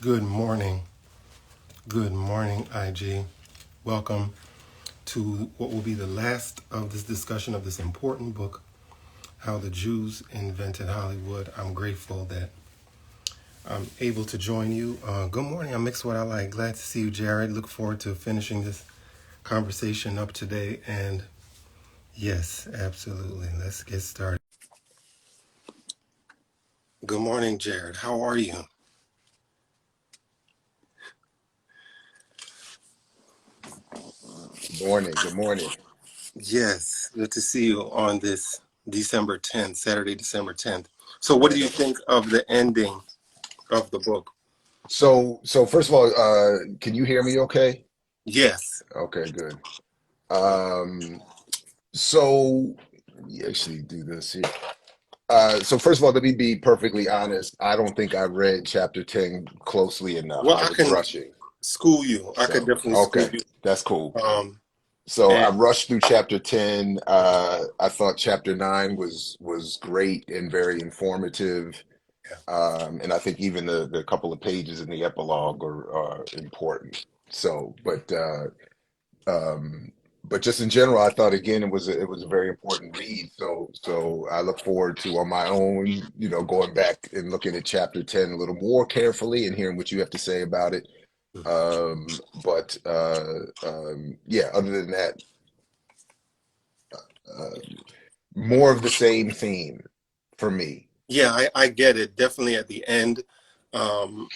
Good morning. Good morning, IG. Welcome to what will be the last of this discussion of this important book, How the Jews Invented Hollywood. I'm grateful that I'm able to join you. Good morning. I'm Mixed What I Like. Glad to see you, Jared. Look forward to finishing this conversation up today. And yes, absolutely. Let's get started. Good morning, Jared. How are you? Morning. Good morning. Yes, good to see you on this December 10th, Saturday, December 10th. So, what do you think of the ending of the book? So first of all, can you hear me okay? Yes. Okay, good. Um, so let me actually do this here. So first of all, let me be perfectly honest. I don't think I read chapter 10 closely enough. Well, I I was can rushing. school you. I could So, definitely school okay, you. that's cool. Um, So I and rushed through chapter 10. I thought chapter 9 was great and very informative. And I think even the couple of pages in the epilogue are important. So, um, but just in general, I thought again it was a very important read. So I look forward to on my own, going back and looking at chapter 10 a little more carefully and hearing what you have to say about it. Yeah, other than that, uh, more of the same theme for me. yeah, I get it. Definitely at the end. Um,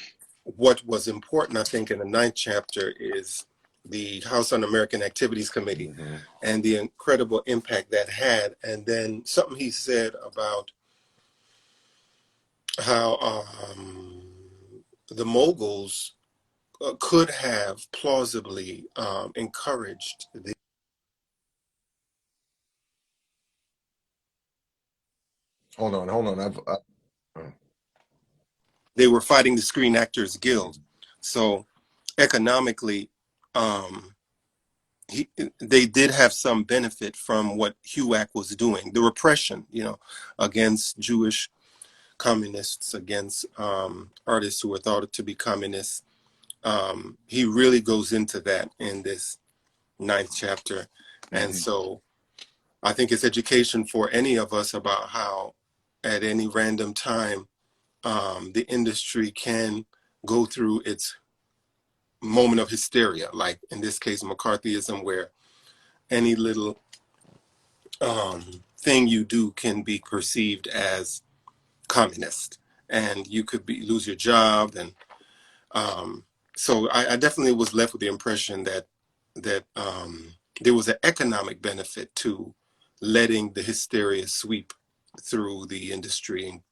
what was important, I think, in the ninth chapter is the House Un-American Activities Committee Hmm. and the incredible impact that had. And then something he said about how the moguls could have plausibly encouraged the. Hold on. They were fighting the Screen Actors Guild, Mhm. so economically, um, they did have some benefit from what HUAC was doing, the repression, against Jewish communists, against artists who were thought to be communists. He really goes into that in this ninth chapter, and Hmm. so I think it's education for any of us about how, at any random time, the industry can go through its moment of hysteria, like in this case, McCarthyism, where any little thing you do can be perceived as communist, and you could lose your job. And um, so I definitely was left with the impression that there was an economic benefit to letting the hysteria sweep through the industry and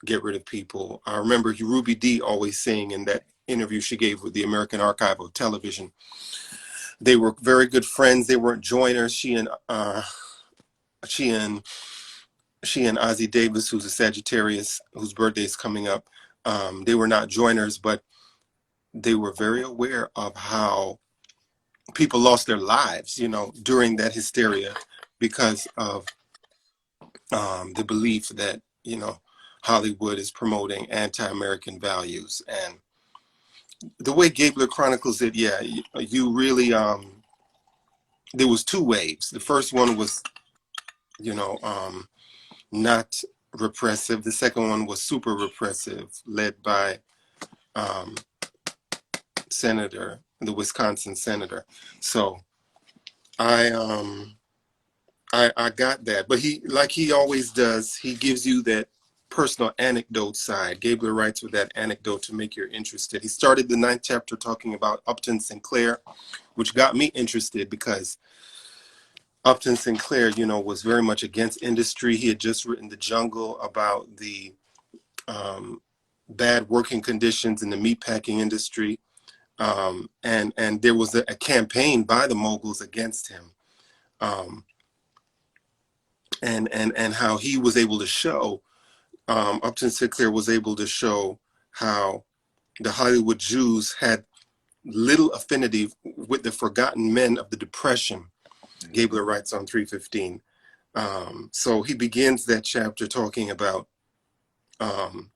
get rid of people. I remember Ruby Dee always saying in that interview she gave with the American Archive of Television, they were very good friends. They weren't joiners. She and she and Ozzie Davis, who's a Sagittarius, whose birthday is coming up. They were not joiners, but they were very aware of how people lost their lives, during that hysteria because of the belief that, Hollywood is promoting anti-American values. And the way Gabler chronicles it, yeah, you really, there was two waves. The first one was, you know, um, not repressive. The second one was super repressive, led by um, the Wisconsin senator. So I um, I got that, but he, like he always does, he gives you that personal anecdote side. Gabler writes with that anecdote to make you interested. He started the ninth chapter talking about Upton Sinclair, which got me interested because Upton Sinclair, was very much against industry. He had just written The Jungle about the um, bad working conditions in the meatpacking industry, and there was a campaign by the moguls against him, um, and how he was able to show, Upton Sinclair was able to show how the Hollywood Jews had little affinity with the forgotten men of the Depression. Hmm. Gabler writes on 315. So he begins that chapter talking about um,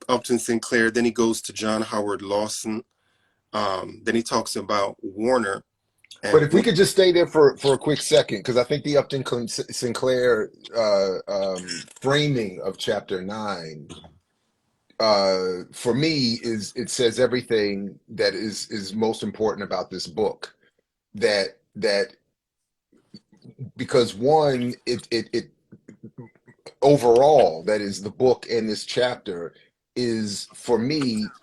Upton Sinclair. Then he goes to John Howard Lawson. Then he talks about Warner But and if we could just stay there for a quick second, because I think the Sinclair framing of chapter 9 for me is it says everything that is most important about this book. That because one, it overall, that is the book and this chapter is for me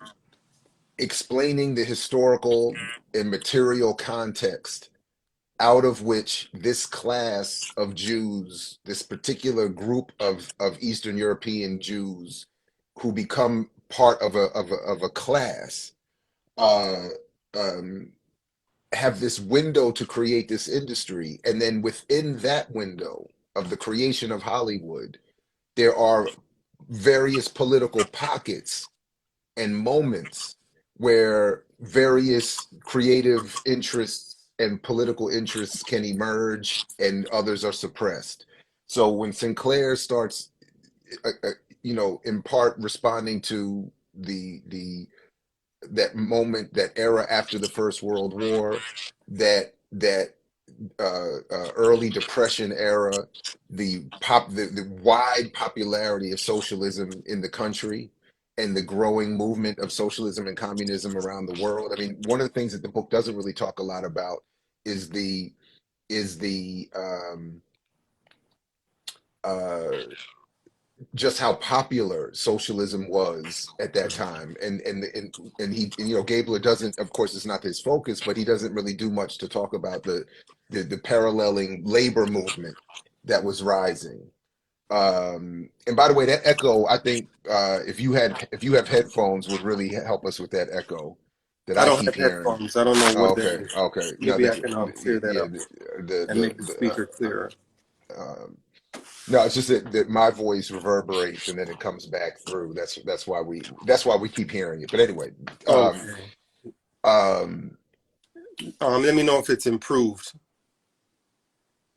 explaining the historical and material context out of which this class of Jews, this particular group of Eastern European Jews who become part of a class, uh, um, have this window to create this industry. And then within that window of the creation of Hollywood, there are various political pockets and moments where various creative interests and political interests can emerge and others are suppressed. So when Sinclair starts, in part responding to the that moment, that era after the First World War, that early Depression era, the wide popularity of socialism in the country, and the growing movement of socialism and communism around the world. I mean, one of the things that the book doesn't really talk a lot about is the uh, just how popular socialism was at that time, and Gabler doesn't, of course, it's not his focus, but he doesn't really do much to talk about the paralleling labor movement that was rising. And by the way, that echo, I think, if you have headphones, would really help us with that echo that I I don't keep have hearing. headphones. I don't know Oh, what that okay, is. okay. No, Maybe I that can clear that yeah, up and make the the speaker clearer. um, no, it's just that my voice reverberates and then it comes back through. That's why we keep hearing it. But anyway, um, Okay. um, Let me know if it's improved.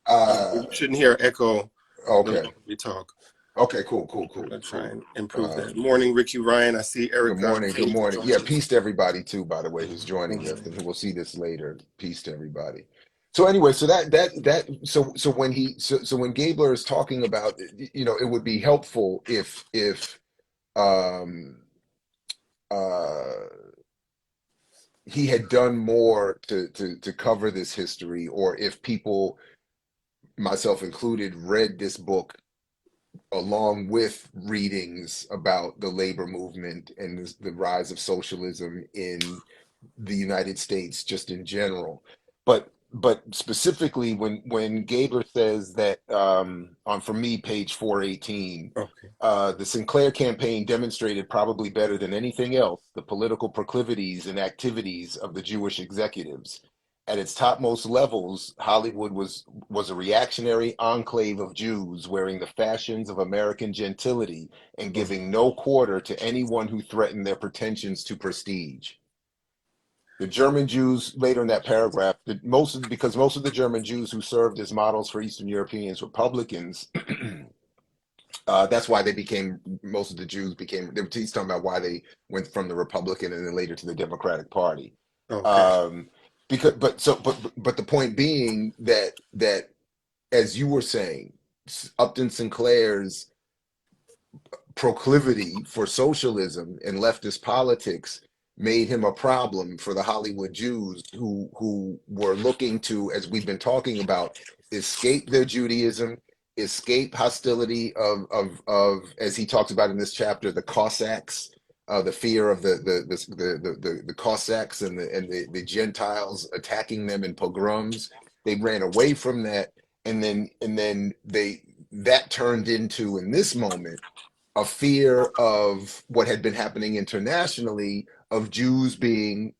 uh, You shouldn't hear echo the okay, longer we talk. okay, cool, I'm gonna try cool. and improve that. Um, Morning, Ricky Ryan. I see good Erica morning, good came to morning. join Yeah, us. peace to everybody too, by the way, who's joining us, Mhm. and who will see this later. Peace to everybody. So anyway, so so when so when Gabler is talking about, it would be helpful if um uh he had done more to cover this history, or if people, myself included, read this book along with readings about the labor movement and the rise of socialism in the United States just in general. But specifically when Gabler says that, on, for me, page 418, Okay. the Sinclair campaign demonstrated, probably better than anything else, the political proclivities and activities of the Jewish executives. At its topmost levels, Hollywood was a reactionary enclave of Jews wearing the fashions of American gentility and Mhm. giving no quarter to anyone who threatened their pretensions to prestige. The German Jews, later in that paragraph, because most of the German Jews who served as models for Eastern Europeans were publicans. That's why most of the Jews became, he's talking about why they went from the Republican and then later to the Democratic Party. Okay. Um, but the point being that, as you were saying, Upton Sinclair's proclivity for socialism and leftist politics made him a problem for the Hollywood Jews who were looking to, as we've been talking about, escape their Judaism, escape hostility of, as he talks about in this chapter, the Cossacks, the fear of the Cossacks and the Gentiles attacking them in pogroms. They ran away from that, and then they that turned into, in this moment, a fear of what had been happening internationally, of Jews being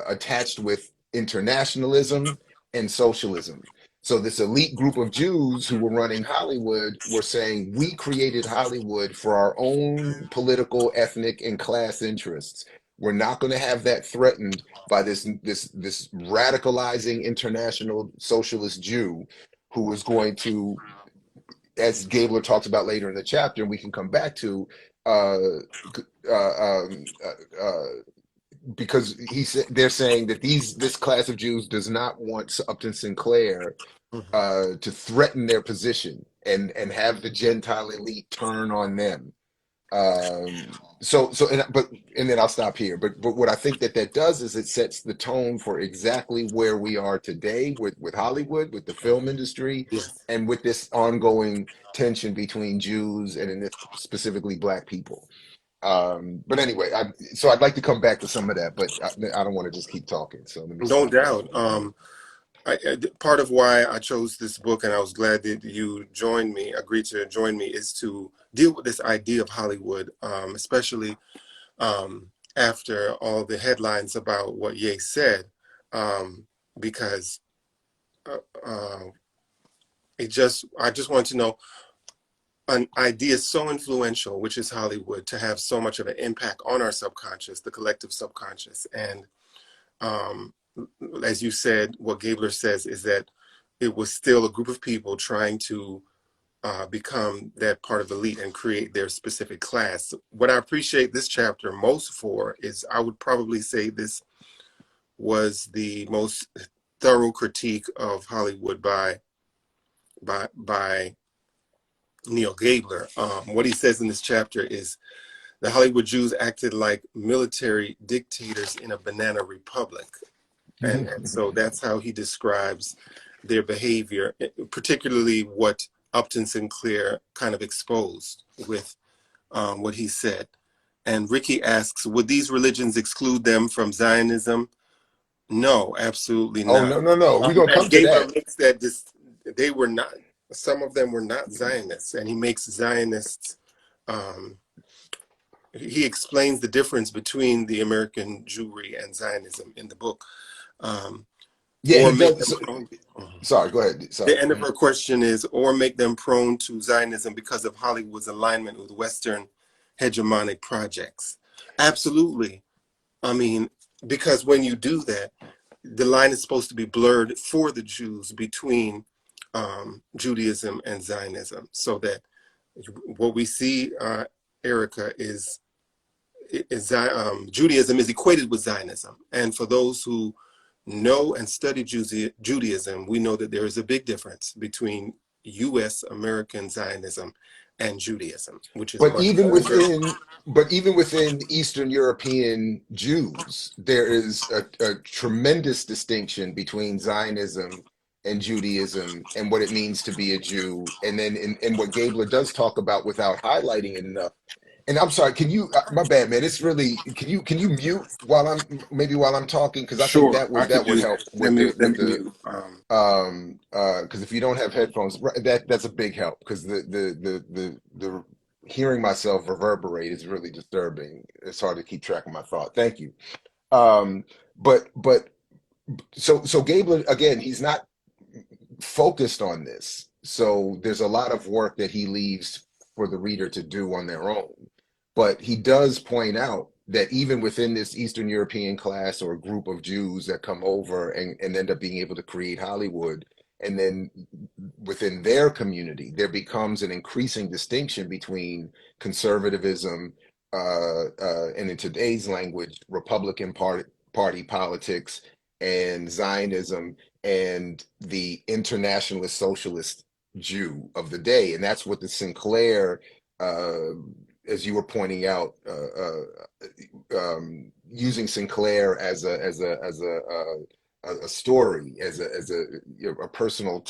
attached with internationalism and socialism. So this elite group of Jews who were running Hollywood were saying, we created Hollywood for our own political, ethnic, and class interests. We're not going to have that threatened by this radicalizing international socialist Jew who is going to, as Gabler talks about later in the chapter, and we can come back to, uh, because he said they're saying that this class of Jews does not want Upton Sinclair Mhm. to threaten their position and have the Gentile elite turn on them. And then I'll stop here. But what I think that that does is it sets the tone for exactly where we are today with Hollywood, with the film industry, Yes. and with this ongoing tension between Jews and in this specifically Black people. But anyway, so I'd like to come back to some of that, but I don't want to just keep talking. So let me No stop there. doubt. Part of why I chose this book, and I was glad that you agreed to join me, is to deal with this idea of Hollywood, especially after all the headlines about what Ye said, because uh, uh, I just wanted to know an idea so influential, which is Hollywood, to have so much of an impact on our subconscious, the collective subconscious. And um, as you said, what Gabler says is that it was still a group of people trying to become that part of the elite and create their specific class. What I appreciate this chapter most for is I would probably say this was the most thorough critique of Hollywood by Neal Gabler. What he says in this chapter is the Hollywood Jews acted like military dictators in a banana republic. And so that's how he describes their behavior, particularly what Upton Sinclair kind of exposed with what he said. And Ricky asks, would these religions exclude them from Zionism? No, absolutely Oh, not. no, no, no. We're gonna And come to Gabler that. makes that they were not, some of them were not Zionists, and he makes Zionists, um, he explains the difference between the American Jewry and Zionism in the book, um, Yeah, or he make does. them So, prone. sorry, go ahead. The Sorry. end of her question is, or make them prone to Zionism because of Hollywood's alignment with Western hegemonic projects. Absolutely. I mean, because when you do that, the line is supposed to be blurred for the Jews between Judaism and Zionism, so that what we see, Erica, is Judaism is equated with Zionism. And for those who know and study Judaism, we know that there is a big difference between U.S. American Zionism and Judaism, which is But much even older. within, but even within Eastern European Jews, there is a tremendous distinction between Zionism and Judaism and what it means to be a Jew. And then in what Gabler does talk about without highlighting it enough. And I'm sorry, can you, my bad, man. It's really, can you mute while I'm talking? Because I think Sure, I that could would do that. help with the, Let with me the, mute. because if you don't have headphones, that's a big help because the hearing myself reverberate is really disturbing. It's hard to keep track of my thought. Thank you. Um, but so Gabler again, he's not focused on this. So there's a lot of work that he leaves for the reader to do on their own. But he does point out that even within this Eastern European class or group of Jews that come over and end up being able to create Hollywood, and then within their community, there becomes an increasing distinction between conservatism and in today's language, Party politics and Zionism and the internationalist socialist Jew of the day. And that's what the Sinclair, uh, as you were pointing out, using Sinclair as a story, a personal,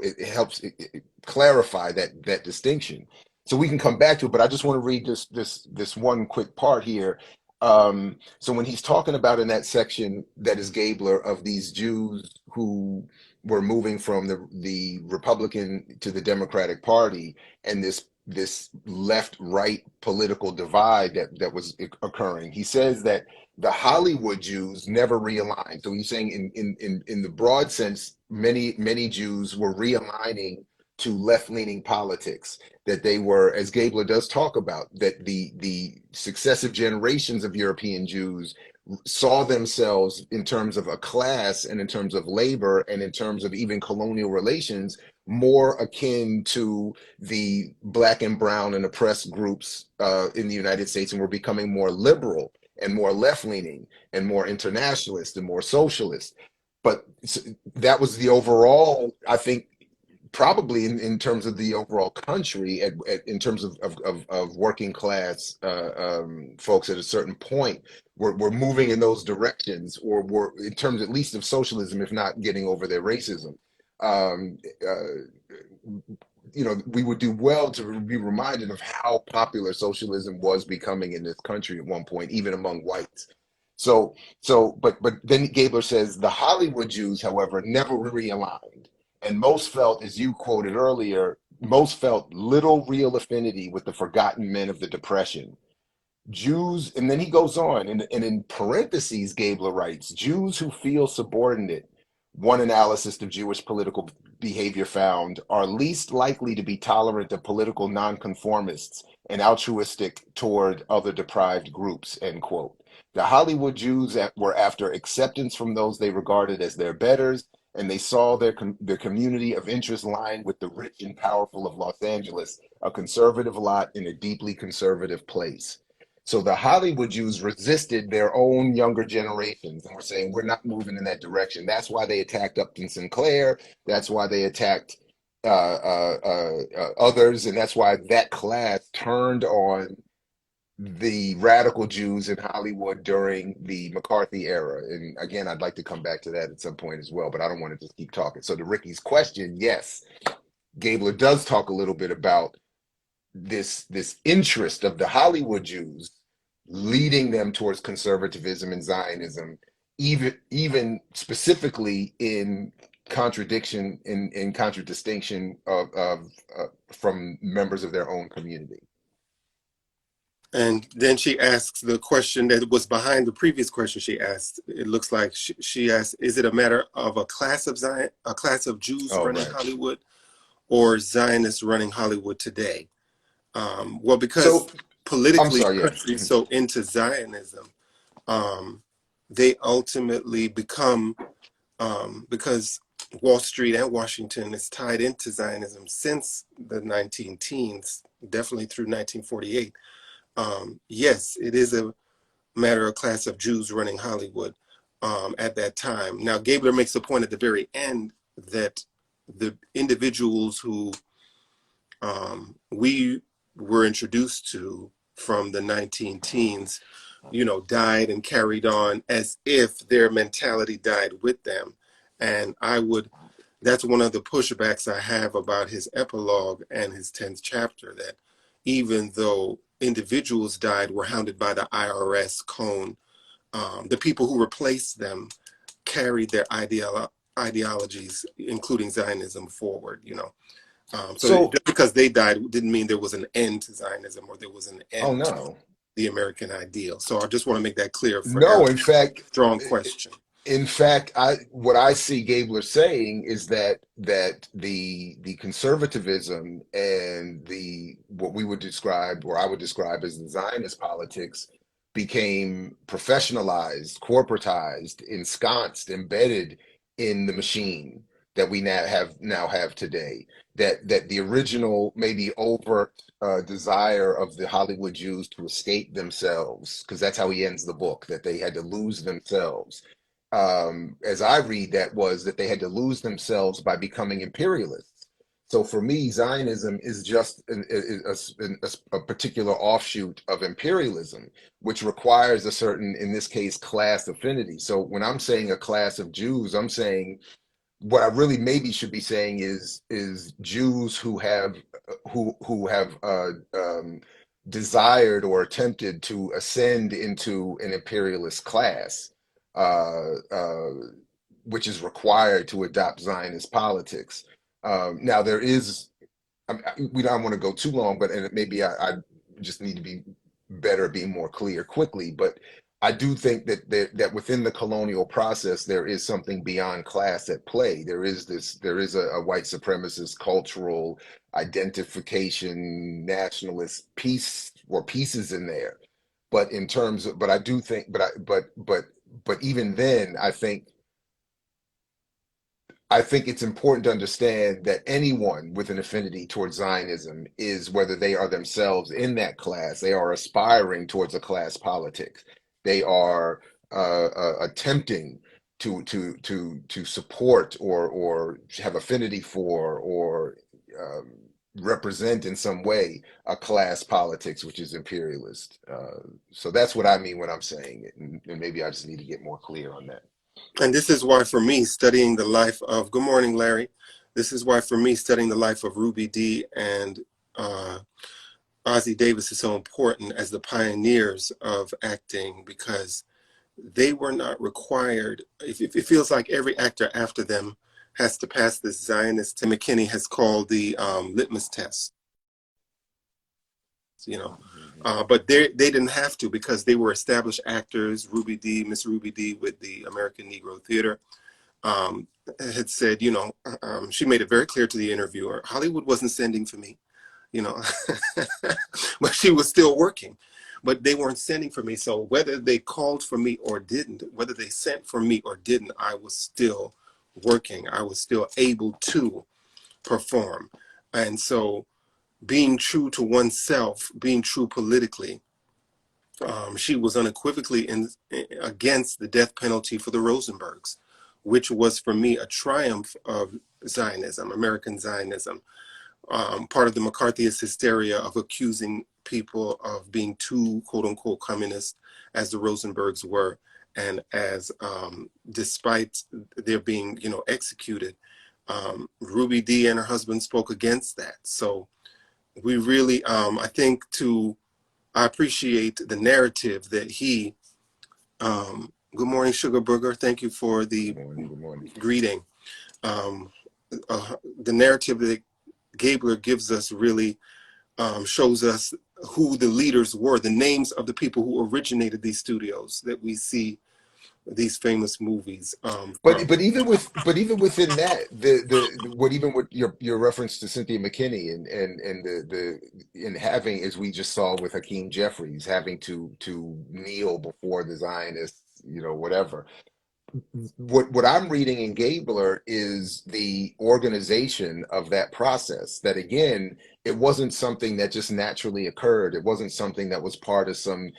it helps it clarify that distinction. So we can come back to it, but I just want to read this one quick part here. So when he's talking about in that section that is Gabler of these Jews who were moving from the Republican to the Democratic Party and this left-right political divide that was occurring, he says that the Hollywood Jews never realigned. So he's saying in the broad sense, many Jews were realigning to left-leaning politics, that they were, as Gabler does talk about, that the successive generations of European Jews saw themselves in terms of a class and in terms of labor and in terms of even colonial relations more akin to the black and brown and oppressed groups in the United States, and were becoming more liberal and more left-leaning and more internationalist and more socialist. But that was the overall, I think, probably in terms of the overall country, in terms of working class folks at a certain point, we're moving in those directions, or we're in terms at least of socialism, if not getting over their racism. Um, we would do well to be reminded of how popular socialism was becoming in this country at one point, even among whites. But then Gabler says the Hollywood Jews, however, never realigned, and most felt, as you quoted earlier, most felt little real affinity with the forgotten men of the Depression. Jews, and then he goes on, and in parentheses, Gabler writes, Jews who feel subordinate, one analysis of Jewish political behavior found, are least likely to be tolerant of political nonconformists and altruistic toward other deprived groups, end quote. The Hollywood Jews were after acceptance from those they regarded as their betters, and they saw their community of interest lying with the rich and powerful of Los Angeles, a conservative lot in a deeply conservative place. So the Hollywood Jews resisted their own younger generations and were saying, we're not moving in that direction. That's why they attacked Upton Sinclair. That's why they attacked others. And that's why that class turned on the radical Jews in Hollywood during the McCarthy era. And again, I'd like to come back to that at some point as well, but I don't want to just keep talking. So to Ricky's question, yes, Gabler does talk a little bit about this interest of the Hollywood Jews leading them towards conservatism and Zionism, even specifically in contradiction in contradistinction of from members of their own community. And then she asks the question that was behind the previous question she asked. It looks like she asked, is it a matter of a class of Jews Oh, running right. Hollywood, or Zionists running Hollywood today? Well, because So I'm politically the sorry. country's Yeah. so into Zionism, um, they ultimately become, because Wall Street and Washington is tied into Zionism since the 19 teens, definitely through 1948. Yes, it is a matter of class of Jews running Hollywood at that time. Now, Gabler makes a point at the very end that the individuals who we were introduced to from the 19 teens, died and carried on as if their mentality died with them. And that's one of the pushbacks I have about his epilogue and his 10th chapter, that even though individuals died, were hounded by the IRS cone, the people who replaced them carried their ideologies, including Zionism, forward. So So just because they died didn't mean there was an end to Zionism, or there was an oh end to no. the American ideal. So I just want to make that clear for No, Eric's in fact, strong question. I what I see Gabler saying is that the conservatism and the what we would describe, or I would describe as the Zionist politics, became professionalized, corporatized, ensconced, embedded in the machine that we now have today. That the original, maybe overt desire of the Hollywood Jews to escape themselves, because that's how he ends the book, that they had to lose themselves, as I read that, was that they had to lose themselves by becoming imperialists. So for me, Zionism is just a particular offshoot of imperialism, which requires a certain, in this case, class affinity. So when I'm saying a class of Jews, I'm saying what I really maybe should be saying is Jews who have desired or attempted to ascend into an imperialist class, uh, which is required to adopt Zionist politics. Now there is, we don't want to go too long, but and maybe I just need to be better, being more clear quickly. But I do think that within the colonial process, there is something beyond class at play. There is a white supremacist cultural identification, nationalist piece or pieces in there. But in terms of, but I do think, but even then, I think it's important to understand that anyone with an affinity towards Zionism is, whether they are themselves in that class, they are aspiring towards a class politics. They are attempting to support or have affinity for or represent in some way a class politics which is imperialist. So that's what I mean when I'm saying it, and maybe I just need to get more clear on that. And this is why, for me, studying the life of, good morning, Larry. This is why, for me, studying the life of Ruby Dee and uh, Ossie Davis is so important as the pioneers of acting, because they were not required. It feels like every actor after them has to pass this Zionist, Tim McKinney has called the litmus test, you know. Mhm. But they didn't have to, because they were established actors. Ruby Dee, Miss Ruby Dee with the American Negro Theater, um, had said, she made it very clear to the interviewer, Hollywood wasn't sending for me, you know, but she was still working. But they weren't sending for me. So whether they called for me or didn't, whether they sent for me or didn't, I was still working. I was still able to perform. And so being true to oneself, being true politically, she was unequivocally against the death penalty for the Rosenbergs, which was for me a triumph of Zionism, American Zionism, part of the McCarthyist hysteria of accusing people of being too, quote unquote, communist, as the Rosenbergs were, and as despite their being, executed, Ruby Dee and her husband spoke against that. So we really, I appreciate the narrative that he, good morning, Sugar Burger. Thank you for Good the morning. Good morning. greeting. Um, the narrative that Gabler gives us really shows us who the leaders were, the names of the people who originated these studios that we see these famous movies from. But even within that, what even with your reference to Cynthia McKinney and the in having, as we just saw with Hakeem Jeffries, having to kneel before the Zionists, whatever. What I'm reading in Gabler is the organization of that process. That again, it wasn't something that just naturally occurred. It wasn't something that was part of some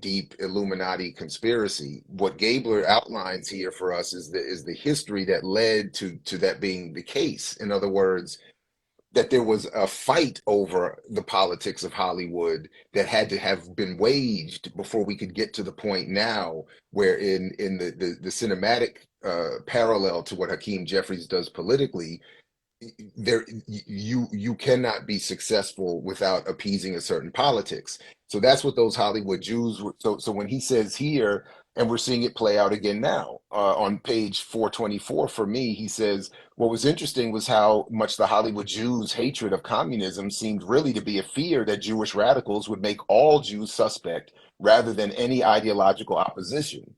deep Illuminati conspiracy. What Gabler outlines here for us is the history that led to that being the case. In other words, that there was a fight over the politics of Hollywood that had to have been waged before we could get to the point now where in the cinematic parallel to what Hakeem Jeffries does politically, there you cannot be successful without appeasing a certain politics. So that's what those Hollywood Jews were. So when he says here, and we're seeing it play out again now on page 424, for me, he says what was interesting was how much the Hollywood Jews' hatred of communism seemed really to be a fear that Jewish radicals would make all Jews suspect rather than any ideological opposition.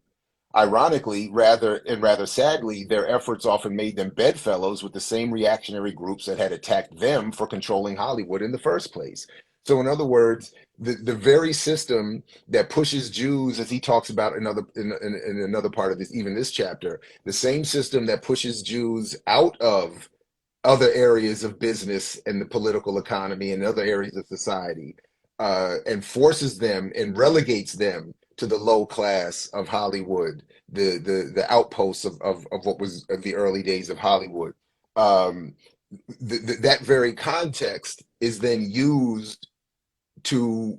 Ironically, rather sadly, their efforts often made them bedfellows with the same reactionary groups that had attacked them for controlling Hollywood in the first place. So, in other words, the very system that pushes Jews, as he talks about in another part of this, even this chapter, the same system that pushes Jews out of other areas of business and the political economy and other areas of society, and forces them and relegates them to the low class of Hollywood, the outposts of what was of the early days of Hollywood. Um, that very context is then used to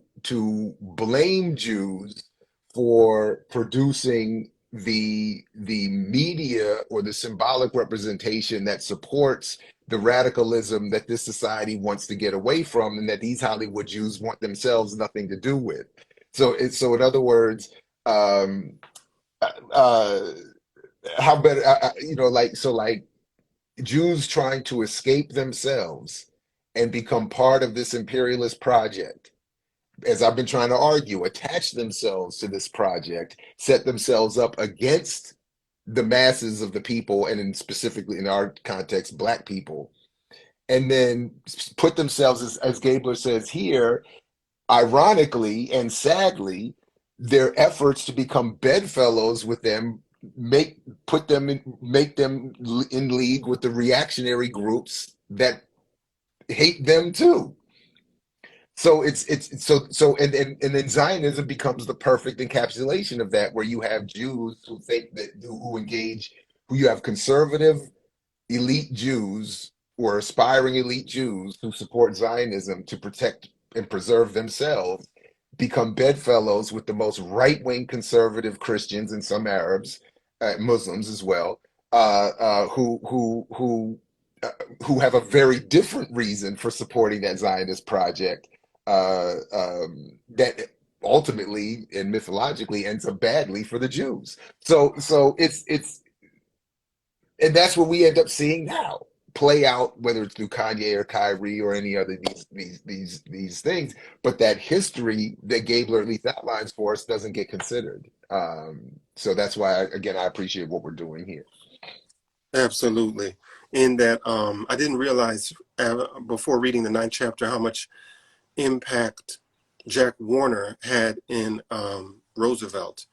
blame Jews for producing the media or the symbolic representation that supports the radicalism that this society wants to get away from, and that these Hollywood Jews want themselves nothing to do with. So in other words, um, uh, how better, like Jews trying to escape themselves and become part of this imperialist project, as I've been trying to argue, attach themselves to this project, set themselves up against the masses of the people, and specifically in our context, Black people, and then put themselves, as Gabler says here, ironically and sadly, their efforts to become bedfellows with them make make them in league with the reactionary groups that hate them too. So and then Zionism becomes the perfect encapsulation of that, where you have Jews who think that who engage, who you have conservative elite Jews or aspiring elite Jews who support Zionism to protect and preserve themselves, become bedfellows with the most right-wing conservative Christians and some Arabs, Muslims as well, uh, uh, who who who uh, who have a very different reason for supporting that Zionist project, that ultimately and mythologically ends up badly for the Jews. So and that's what we end up seeing now play out, whether it's through Kanye or Kyrie or any other these things. But that history that Gabler at least outlines for us doesn't get considered. So that's why, again, I appreciate what we're doing here. Absolutely. In that, I didn't realize before reading the ninth chapter how much impact Jack Warner had in Roosevelt.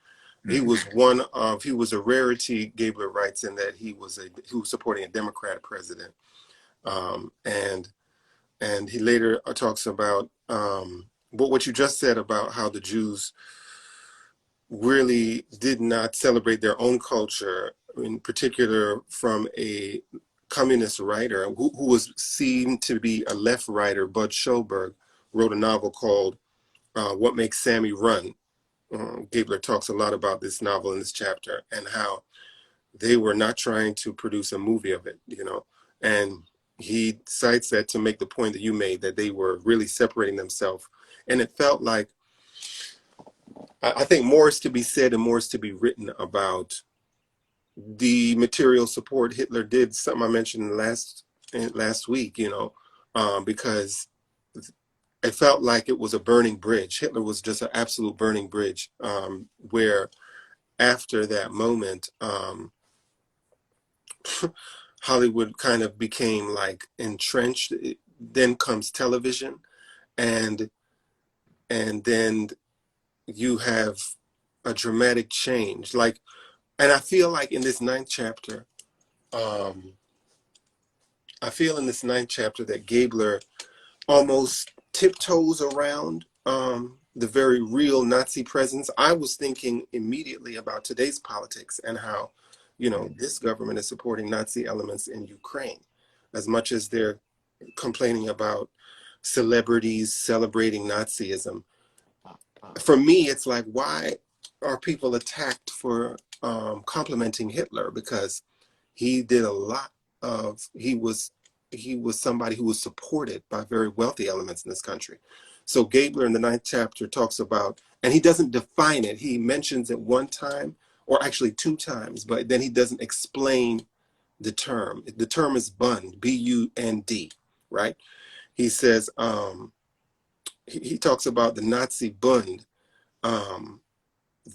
Mhm. He was a rarity, Gabler writes, in that he was supporting a Democrat president. Um, and and he later talks about but what you just said about how the Jews really did not celebrate their own culture, in particular from a communist writer who was seen to be a left writer. Bud Schoberg wrote a novel called What Makes Sammy Run. Gabler talks a lot about this novel in this chapter and how they were not trying to produce a movie of it, you know. And he cites that to make the point that you made, that they were really separating themselves. And it felt like, I think more is to be said and more is to be written about the material support Hitler did, something I mentioned last week, you know, because it felt like it was a burning bridge. Hitler was just an absolute burning bridge, where after that moment, Hollywood kind of became like entrenched. Then comes television, and then you have a dramatic change. Like, and I feel like in this ninth chapter, um, I feel in this ninth chapter that Gabler almost tiptoes around the very real Nazi presence. I was thinking immediately about today's politics and how, you know, this government is supporting Nazi elements in Ukraine as much as they're complaining about celebrities celebrating Nazism. For me, it's like, why are people attacked for complimenting Hitler? Because he did a lot of he was somebody who was supported by very wealthy elements in this country. So Gabler in the ninth chapter talks about, and he doesn't define it. He mentions it one time, or actually two times, but then he doesn't explain the term. The term is Bund, Bund, right? He says he talks about the Nazi Bund um,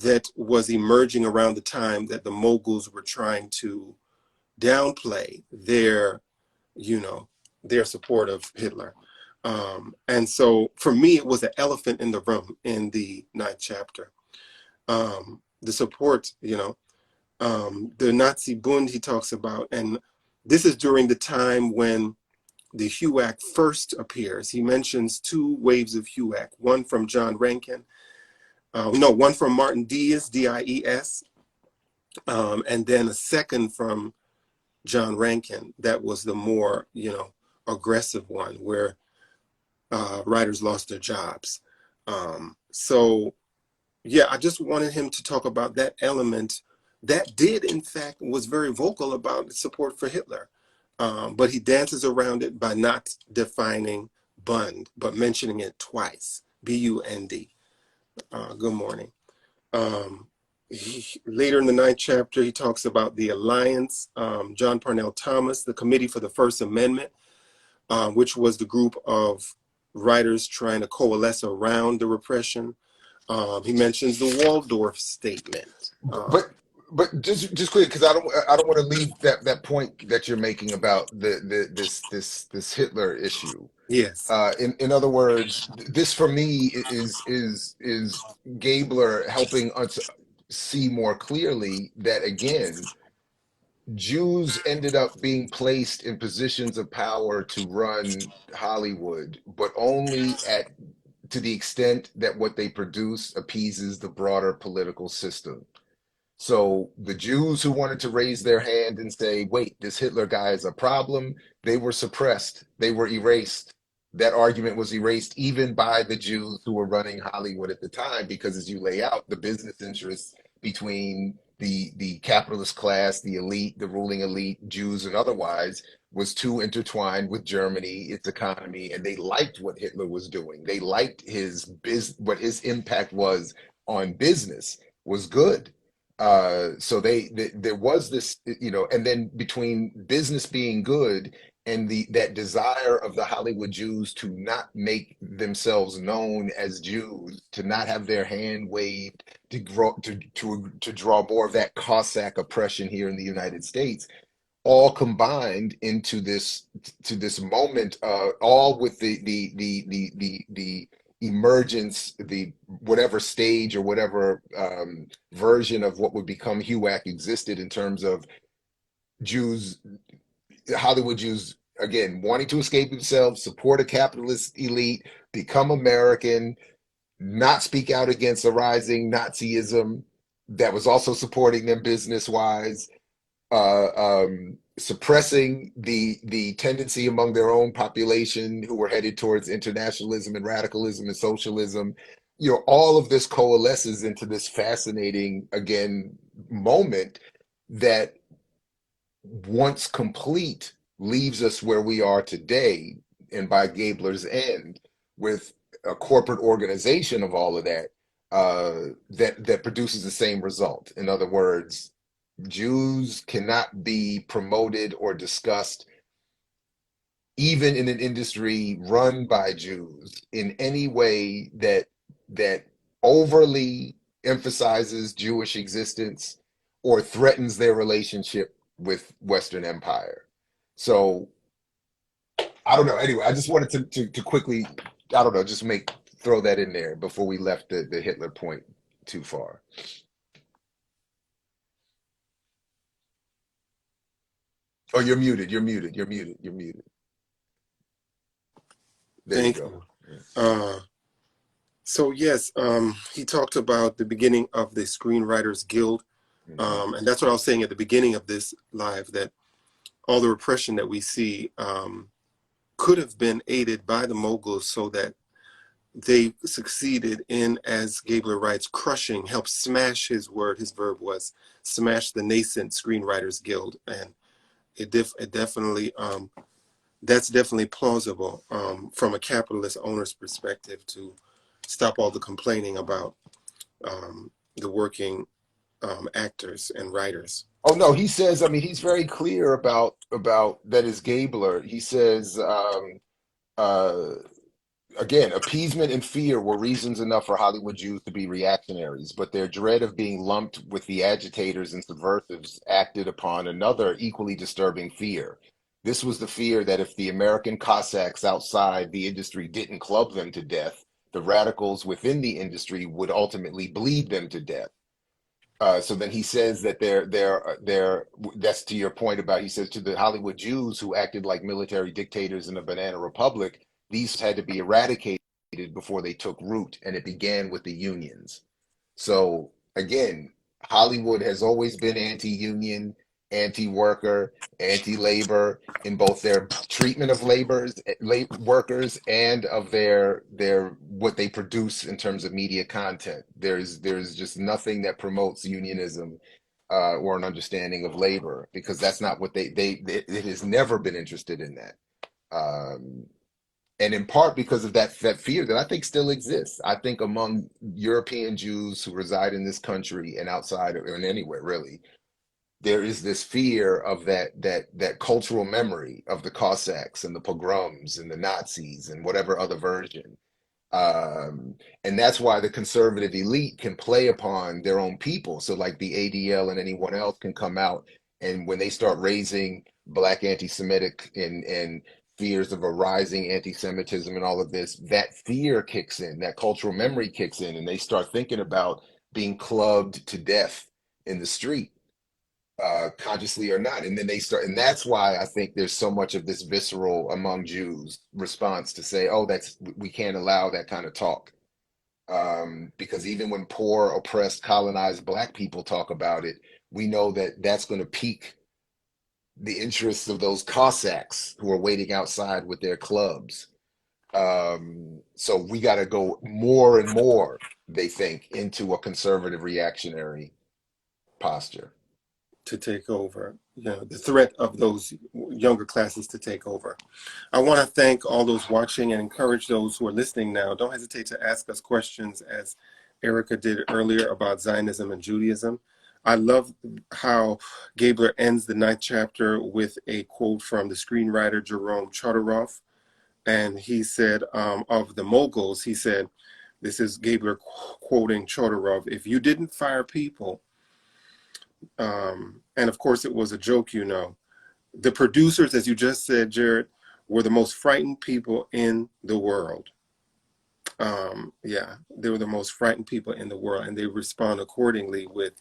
that was emerging around the time that the moguls were trying to downplay their, you know, their support of Hitler. And so for me, it was an elephant in the room in the ninth chapter. The support, you know, the Nazi Bund he talks about, and this is during the time when the HUAC first appears. He mentions two waves of HUAC, one from John Rankin, no, one from Martin Dies, Dies, and then a second from John Rankin. That was the more, you know, aggressive one where writers lost their jobs. So yeah, I just wanted him to talk about that element that did, in fact, was very vocal about support for Hitler. But he dances around it by not defining Bund, but mentioning it twice, Bund. Good morning. Later in the ninth chapter, he talks about the Alliance, John Parnell Thomas, the Committee for the First Amendment, which was the group of writers trying to coalesce around the repression. He mentions the Waldorf Statement. But just quick, because I don't want to leave that point that you're making about this Hitler issue. Yes. In other words, this for me is Gabler helping us see more clearly that, again, Jews ended up being placed in positions of power to run Hollywood, but only at to the extent that what they produce appeases the broader political system. So the Jews who wanted to raise their hand and say, wait, this Hitler guy is a problem, they were suppressed, they were erased. That argument was erased even by the Jews who were running Hollywood at the time, because as you lay out, the business interests between the capitalist class, the elite, the ruling elite, Jews and otherwise, was too intertwined with Germany, its economy, and they liked what Hitler was doing. They liked what his impact was on business was good. So there was this, and then between business being good and that desire of the Hollywood Jews to not make themselves known as Jews, to not have their hand waved, to draw more of that Cossack oppression here in the United States, all combined into this moment, all with the emergence, the whatever stage or whatever version of what would become HUAC existed in terms of Jews, Hollywood Jews, again, wanting to escape themselves, support a capitalist elite, become American, not speak out against a rising Nazism that was also supporting them business wise, suppressing the tendency among their own population who were headed towards internationalism and radicalism and socialism. All of this coalesces into this fascinating, again, moment that, once complete, leaves us where we are today, and by Gabler's end, with a corporate organization of all of that, that produces the same result. In other words, Jews cannot be promoted or discussed, even in an industry run by Jews, in any way that overly emphasizes Jewish existence or threatens their relationship with Western Empire. So I don't know. Anyway, I just wanted to quickly, I don't know, just throw that in there before we left the Hitler point too far. Oh, you're muted. You're muted. You're muted. You're muted. There you Thank go. you. So yes, he talked about the beginning of the Screenwriters Guild, Hmm. and that's what I was saying at the beginning of this live, that all the repression that we see could have been aided by the moguls, so that they succeeded in, as Gabler writes, crushing, helped smash, his verb was smash the nascent Screenwriters Guild, and it definitely that's definitely plausible from a capitalist owner's perspective, to stop all the complaining about the working actors and writers. Oh no, he says. I mean, he's very clear about that. Is Gabler? He says, uh, again, appeasement and fear were reasons enough for Hollywood Jews to be reactionaries, but their dread of being lumped with the agitators and subversives acted upon another equally disturbing fear. This was the fear that if the American Cossacks outside the industry didn't club them to death, the radicals within the industry would ultimately bleed them to death. So then he says that that's to your point about, he says, to the Hollywood Jews who acted like military dictators in a banana republic, these had to be eradicated before they took root, and it began with the unions. So again, Hollywood has always been anti-union, anti-worker, anti-labor in both their treatment of workers and of their what they produce in terms of media content. There's just nothing that promotes unionism, or an understanding of labor, because that's not what it has never been interested in that. Um, and in part because of that fear that I think still exists. I think among European Jews who reside in this country and outside or in anywhere really, there is this fear of that cultural memory of the Cossacks and the pogroms and the Nazis and whatever other version. Um, and that's why the conservative elite can play upon their own people. So, like the ADL and anyone else can come out, and when they start raising Black anti-Semitic and fears of a rising anti-Semitism and all of this, that fear kicks in, that cultural memory kicks in, and they start thinking about being clubbed to death in the street, consciously or not. And then they start, and that's why I think there's so much of this visceral among Jews response to say, oh, that's, we can't allow that kind of talk. Because even when poor, oppressed, colonized Black people talk about it, we know that that's going to pique the interests of those Cossacks who are waiting outside with their clubs. So we got to go more and more, they think, into a conservative reactionary posture. To take over, the threat of those younger classes to take over. I want to thank all those watching and encourage those who are listening now. Don't hesitate to ask us questions as Erica did earlier about Zionism and Judaism. I love how Gabler ends the ninth chapter with a quote from the screenwriter Jerome Chodoroff. And he said, of the moguls, he said, this is Gabler quoting Chodoroff, if you didn't fire people, and of course it was a joke, the producers, as you just said, Jared, were the most frightened people in the world. Yeah, they were the most frightened people in the world, and they respond accordingly with,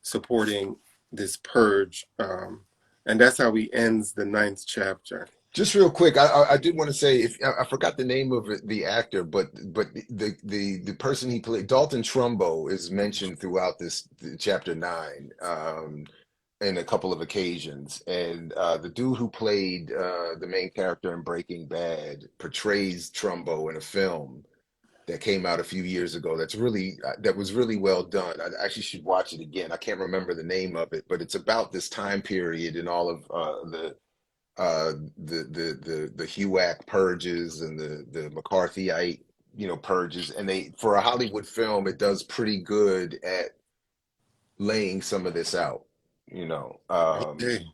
supporting this purge. And that's how he ends the ninth chapter. Just real quick, I did want to say, if I forgot the name of the actor, but the person he played, Dalton Trumbo, is mentioned throughout this chapter 9, in a couple of occasions, and the dude who played the main character in Breaking Bad portrays Trumbo in a film that came out a few years ago. That was really well done. I actually should watch it again. I can't remember the name of it, but it's about this time period and all of the HUAC purges and the McCarthyite, purges. And they, for a Hollywood film, it does pretty good at laying some of this out, you know. Okay.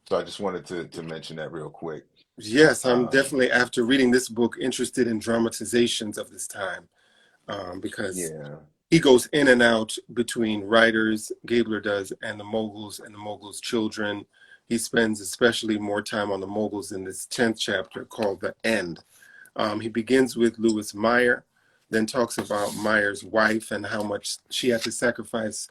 So I just wanted to mention that real quick. Yes, I'm Um, definitely, after reading this book, interested in dramatizations of this time, because yeah. he goes in and out between writers, Gabler does, and the moguls' children. He spends especially more time on the moguls in this 10th chapter called The End. He begins with Louis Meyer, then talks about Meyer's wife and how much she had to sacrifice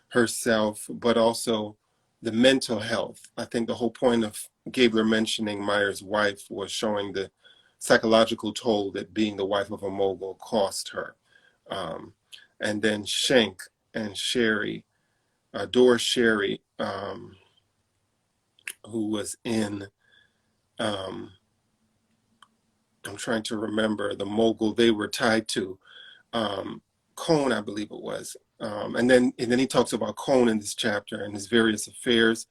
herself, but also the mental health. I think the whole point of Gabler mentioning Meyer's wife was showing the psychological toll that being the wife of a mogul cost her. Um, and then Schenck and Sherry, Doris Sherry, who was in, um, I'm trying to remember the mogul they were tied to, Cohn, I believe it was. And then he talks about Cohn in this chapter and his various affairs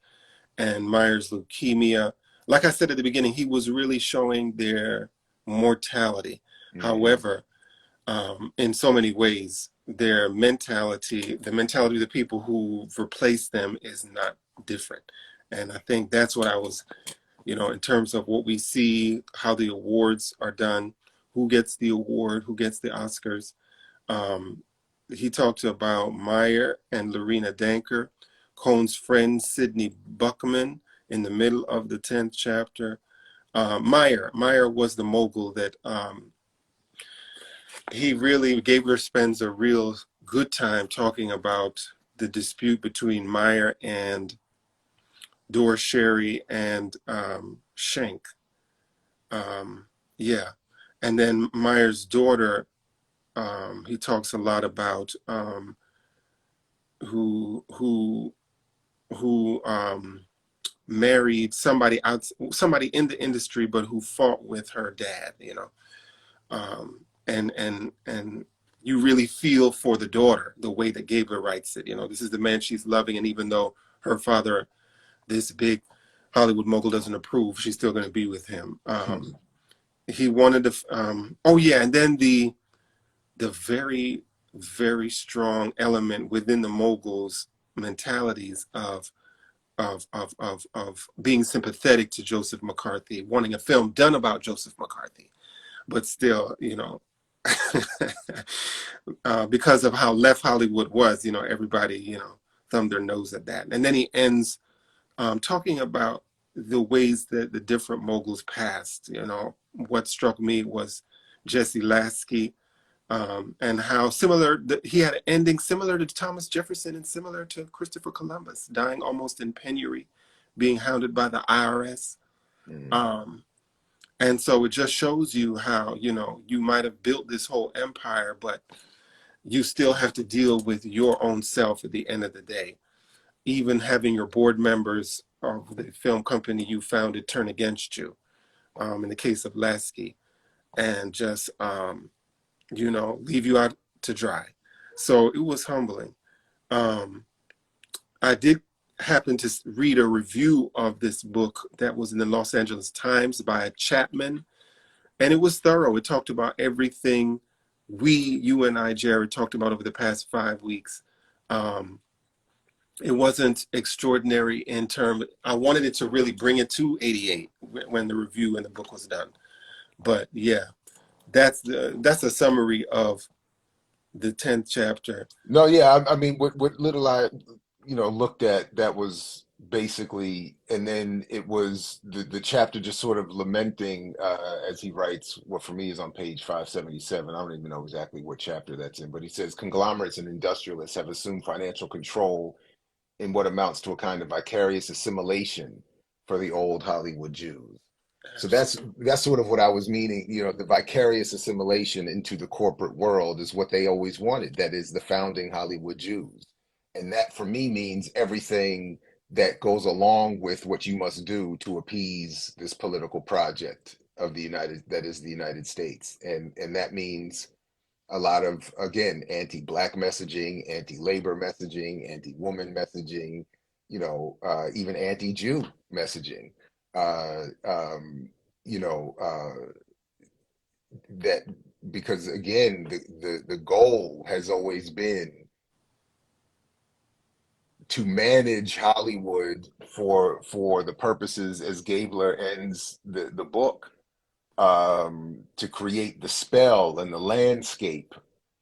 and Meyer's leukemia. Like I said at the beginning, he was really showing their mortality. Hmm. However, in so many ways, their mentality, the mentality of the people who've replaced them is not different. And I think that's what I was, in terms of what we see, how the awards are done, who gets the award, who gets the Oscars. Um, he talked about Meyer and Lorena Danker, Cohn's friend Sidney Buckman in the middle of the 10th chapter. Meyer was the mogul that he really, Gabler spends a real good time talking about the dispute between Meyer and Doris Sherry and Schenck. Yeah. And then Meyer's daughter, he talks a lot about who married somebody in the industry, but who fought with her dad, and you really feel for the daughter the way that Gabler writes it. This is the man she's loving, and even though her father, this big Hollywood mogul, doesn't approve, she's still going to be with him. He wanted to. Oh yeah, and then the very very strong element within the moguls' mentalities of being sympathetic to Joseph McCarthy, wanting a film done about Joseph McCarthy, but still, because of how left Hollywood was, everybody, thumbed their nose at that. And then he ends talking about the ways that the different moguls passed. What struck me was Jesse Lasky, and how similar he had an ending similar to Thomas Jefferson and similar to Christopher Columbus, dying almost in penury, being hounded by the IRS. Mm. Um, and so it just shows you how, you know, you might have built this whole empire, but you still have to deal with your own self at the end of the day. Even having your board members of the film company you founded turn against you, in the case of Lasky, and just, you know, leave you out to dry. So it was humbling. Um, I did happen to read a review of this book that was in the Los Angeles Times by Chapman, and it was thorough. It talked about everything you and I, Jared, talked about over the past 5 weeks. Um, it wasn't extraordinary in terms. I wanted it to really bring it to 88 when the review and the book was done. But yeah, that's a summary of the 10th chapter. No, yeah, I mean, what little I, looked at, that was basically, and then it was the chapter just sort of lamenting, as he writes, what for me is on page 577. I don't even know exactly what chapter that's in, but he says conglomerates and industrialists have assumed financial control in what amounts to a kind of vicarious assimilation for the old Hollywood Jews. So that's sort of what I was meaning. The vicarious assimilation into the corporate world is what they always wanted. That is the founding Hollywood Jews. And that for me means everything that goes along with what you must do to appease this political project of that is the United States. And that means a lot of, again, anti-black messaging, anti-labor messaging, anti-woman messaging, even anti-Jew messaging. Uh, um, you know, that because again, the goal has always been to manage Hollywood for the purposes as Gabler ends the book, to create the spell and the landscape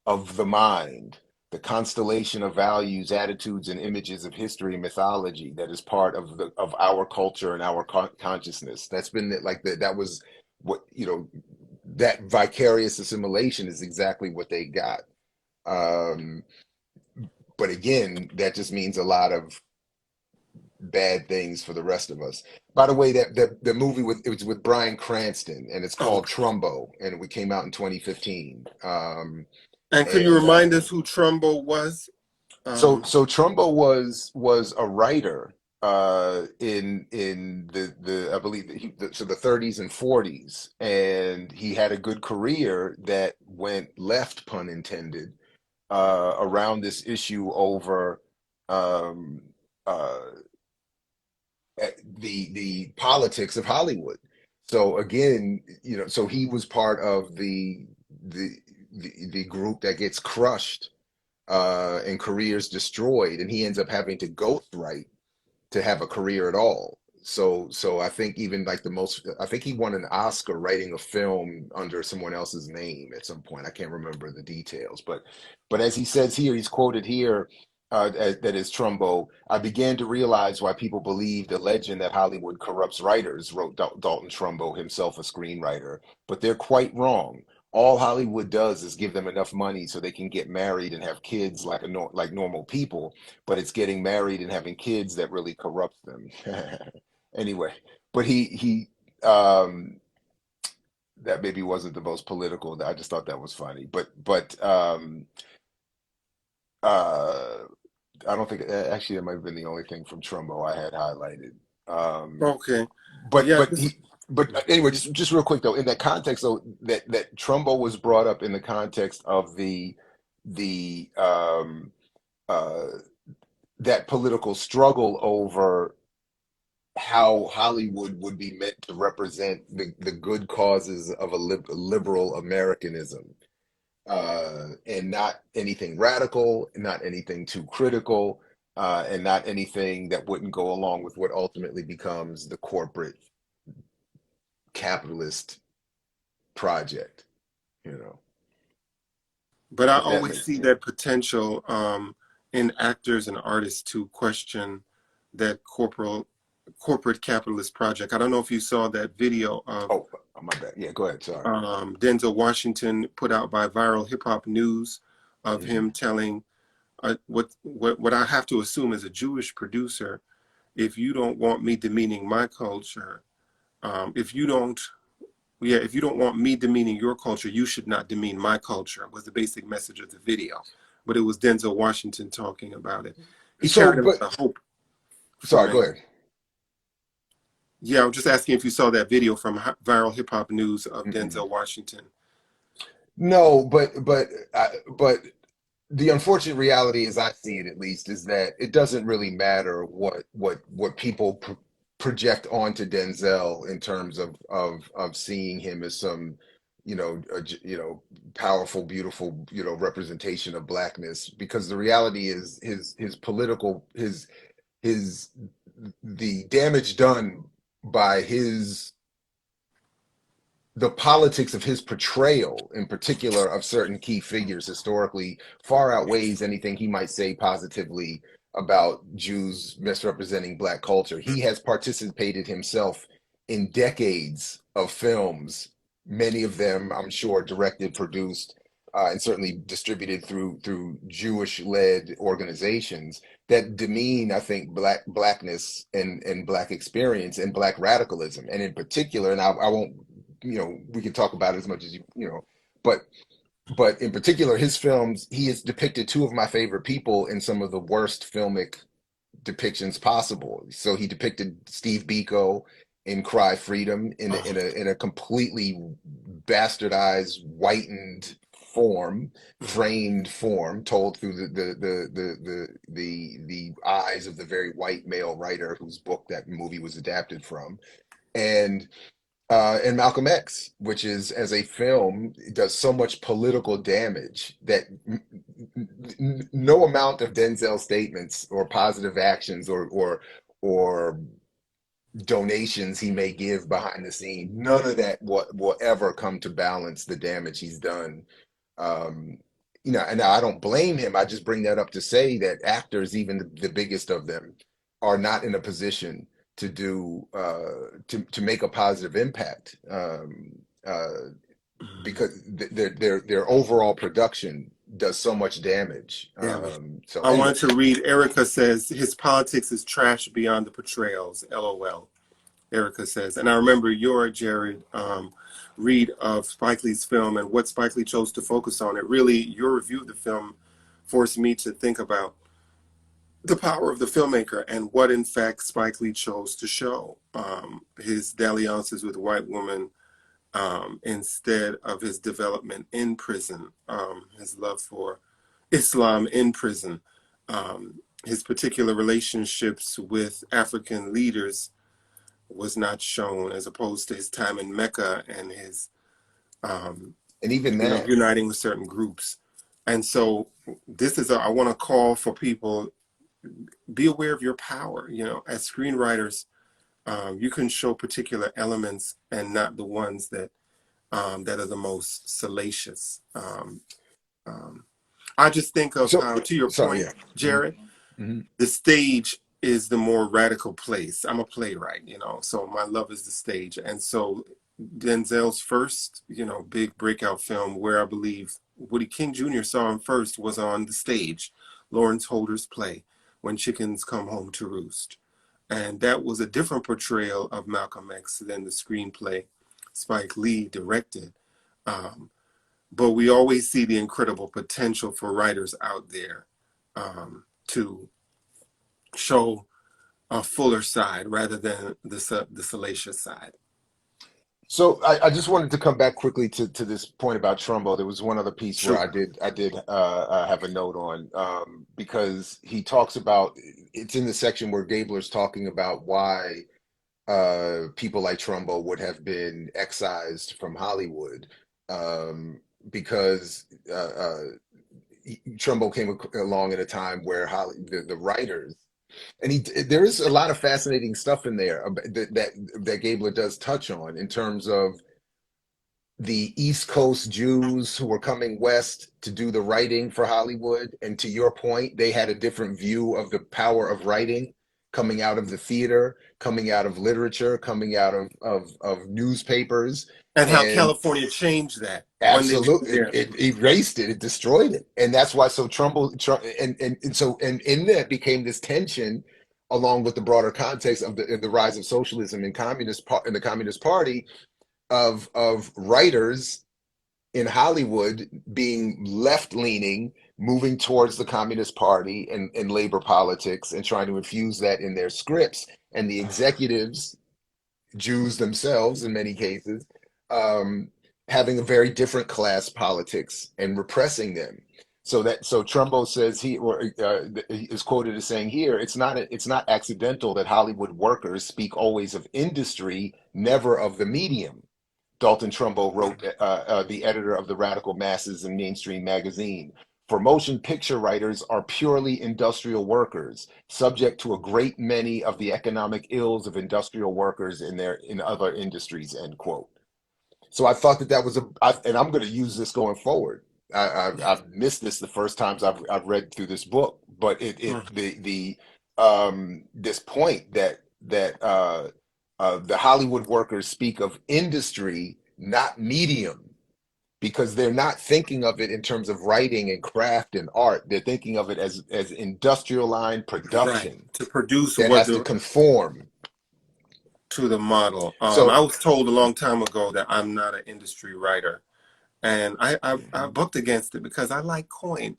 of the mind, the constellation of values, attitudes, and images of history and mythology that is part of our culture and our consciousness. That's been like that was what, that vicarious assimilation is exactly what they got. Um, but again, that just means a lot of bad things for the rest of us. By the way, that the movie it was with Bryan Cranston, and it's called Okay. Trumbo, and it came out in 2015. And could you And remind us who Trumbo was? so Trumbo was a writer, in the I believe so the 30s and 40s, and he had a good career that went left, pun intended, around this issue over, um, uh, the politics of Hollywood. So again, so he was part of the the group that gets crushed, and careers destroyed, and he ends up having to ghostwrite to have a career at all. So I think even like I think he won an Oscar writing a film under someone else's name at some point. I can't remember the details, but as he says here, he's quoted here, that is Trumbo. I began to realize why people believe the legend that Hollywood corrupts writers, wrote Dalton Trumbo, himself a screenwriter, but they're quite wrong. All Hollywood does is give them enough money so they can get married and have kids like normal people, but it's getting married and having kids that really corrupts them. Anyway, but he that maybe wasn't the most political. I just thought that was funny. But uh I don't think, actually, that might have been the only thing from Trumbo I had highlighted. Um Okay. but Yeah. but he but anyway, just real quick though, in that context though, that Trumbo was brought up in the context of the uh that political struggle over how Hollywood would be meant to represent the good causes of a liberal Americanism, and not anything radical, not anything too critical, and not anything that wouldn't go along with what ultimately becomes the corporate capitalist project, you know, But I if that always makes see sense. that potential, in actors and artists to question that corporate capitalist project. I don't know if you saw that video of Oh, Oh, my bad. Yeah, go ahead. Sorry. Denzel Washington put out by Viral Hip Hop News of Hmm. him telling what I have to assume is a Jewish producer, if you don't want me demeaning my culture, if you don't, yeah, if you don't want me demeaning your culture, you should not demean my culture, was the basic message of the video. But it was Denzel Washington talking about it. He So, carried a but lot of hope for sorry, go many. ahead. Yeah, I was just asking if you saw that video from Viral Hip Hop News of Mm-mm. Denzel Washington. No, but the unfortunate reality, as I see it at least, is that it doesn't really matter what people project onto Denzel in terms of seeing him as some, powerful, beautiful, representation of blackness, because the reality is his political his the damage done by his the politics of his portrayal, in particular, of certain key figures historically, far outweighs anything he might say positively about Jews misrepresenting Black culture. He has participated himself in decades of films, many of them, I'm sure, directed, produced, and certainly distributed through Jewish-led organizations that demean, I think, blackness and Black experience and Black radicalism. And in particular, and I won't, we can talk about it as much as but in particular, his films, he has depicted two of my favorite people in some of the worst filmic depictions possible. So he depicted Steve Biko in Cry Freedom Oh, in a completely bastardized, whitened form, framed form, told through the eyes of the very white male writer whose book that movie was adapted from. And Malcolm X, which is as a film, does so much political damage that no amount of Denzel statements or positive actions or donations he may give behind the scene, none of that will ever come to balance the damage he's done. Um, and I don't blame him. I just bring that up to say that actors, even the biggest of them, are not in a position to do to make a positive impact, because their overall production does so much damage. yeah. So I anyway, wanted to read. Erica says his politics is trash beyond the portrayals. LOL. Erica says, and I remember your Jared read of Spike Lee's film and what Spike Lee chose to focus on. It really, your review of the film forced me to think about the power of the filmmaker and what, in fact, Spike Lee chose to show. His dalliances with white women instead of his development in prison, his love for Islam in prison, his particular relationships with African leaders was not shown, as opposed to his time in Mecca and his, um, and even that. uniting with certain groups. And so this is, I want to call for people, be aware of your power. As screenwriters, you can show particular elements and not the ones that are the most salacious. Um, I just think of So how, to your sorry, point, yeah. Hmm. Jared, Hmm. the stage is the more radical place. I'm a playwright, so my love is the stage. And so Denzel's first, big breakout film, where I believe Woody King Jr. saw him first, was on the stage, Lawrence Holder's play, When Chickens Come Home to Roost. And that was a different portrayal of Malcolm X than the screenplay Spike Lee directed. Um, but we always see the incredible potential for writers out there to show a fuller side rather than the salacious side. So I just wanted to come back quickly to this point about Trumbo. There was one other piece where Sure. I did have a note on, because he talks about, it's in the section where Gabler's talking about why people like Trumbo would have been excised from Hollywood, because Trumbo came along at a time where the writers, and there is a lot of fascinating stuff in there that Gabler does touch on in terms of the East Coast Jews who were coming west to do the writing for Hollywood. And to your point, they had a different view of the power of writing coming out of the theater, coming out of literature, coming out of newspapers, And how and California changed that when they, absolutely, yeah, it erased it, it destroyed it, and that's why. So and in that became this tension, along with the broader context of the rise of socialism and in the Communist Party, of writers in Hollywood being left leaning, moving towards the Communist Party and labor politics, and trying to infuse that in their scripts, and the executives, Jews themselves in many cases, um, having a very different class politics and repressing them. So Trumbo says he is quoted as saying here, it's not accidental that Hollywood workers speak always of industry, never of the medium. Dalton Trumbo wrote, the editor of the Radical Masses and Mainstream magazine. For motion picture writers are purely industrial workers, subject to a great many of the economic ills of industrial workers in other industries. End quote. So I thought that was and I'm going to use this going forward. I've missed this the first times I've read through this book, but this point that the Hollywood workers speak of industry, not medium, because they're not thinking of it in terms of writing and craft and art. They're thinking of it as industrial line right, production to produce that what has to the conform. to the model. I So was told a long time ago that I'm not an industry writer, and I mhm. bucked against it because I like coin.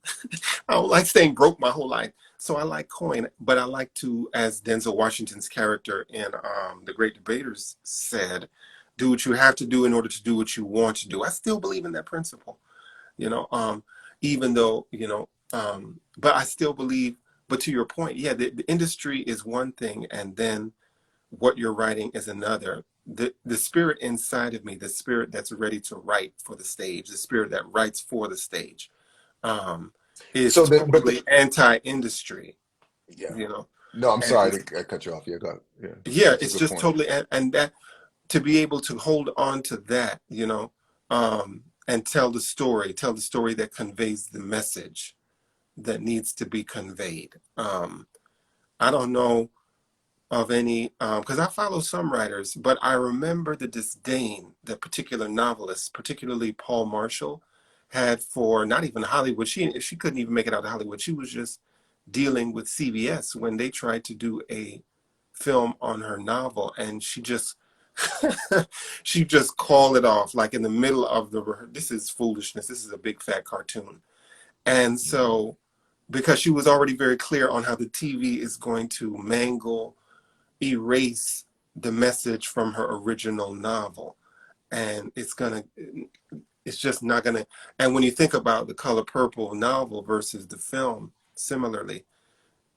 I don't like staying broke my whole life, so I like coin. But I like to, as Denzel Washington's character in The Great Debaters said, do what you have to do in order to do what you want to do. I still believe in that principle, you know. Even though but I still believe. But to your point, yeah, the industry is one thing, and then what you're writing is another. The spirit inside of me, the spirit that's ready to write for the stage, the spirit that writes for the stage, um, is so that but the totally anti-industry, yeah. you know. No, I'm And sorry to cut you off. Yeah, go ahead. Yeah, yeah, that's a it's good just point. totally, and that to be able to hold on to that, and tell the story that conveys the message that needs to be conveyed. I don't know of any, because I follow some writers, but I remember the disdain that particular novelists, particularly Paul Marshall, had for not even Hollywood. She couldn't even make it out of Hollywood. She was just dealing with CBS when they tried to do a film on her novel, and she just she just called it off like in the middle of this is foolishness. This is a big fat cartoon. And Mhm. so because she was already very clear on how the TV is going to mangle, erase the message from her original novel, and it's just not gonna. And when you think about the Color Purple novel versus the film, similarly,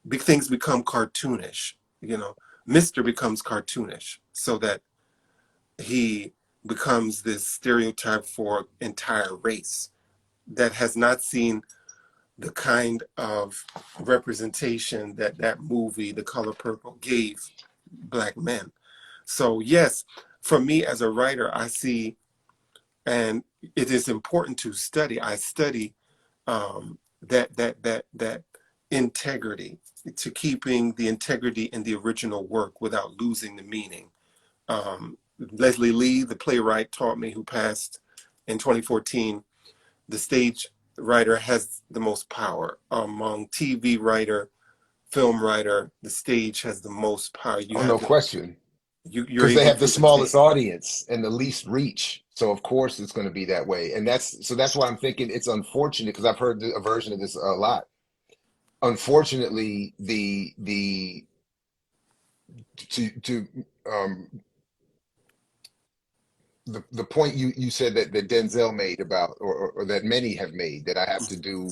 big things become cartoonish. Mr. becomes cartoonish, so that he becomes this stereotype for entire race that has not seen the kind of representation that that movie, The Color Purple, gave black men. So yes, for me as a writer, I see, and it is important to study. I study that integrity, to keeping the integrity in the original work without losing the meaning. Leslie Lee, the playwright, taught me, who passed in 2014, the stage writer has the most power among TV writer, film writer. The stage has the most power. Oh, no question. You're Because they able have the to smallest retain. audience and the least reach. So of course it's going to be that way. And that's why I'm thinking it's unfortunate, because I've heard a version of this a lot. Unfortunately, the to um the point you said that Denzel made about, or that many have made, that I have to do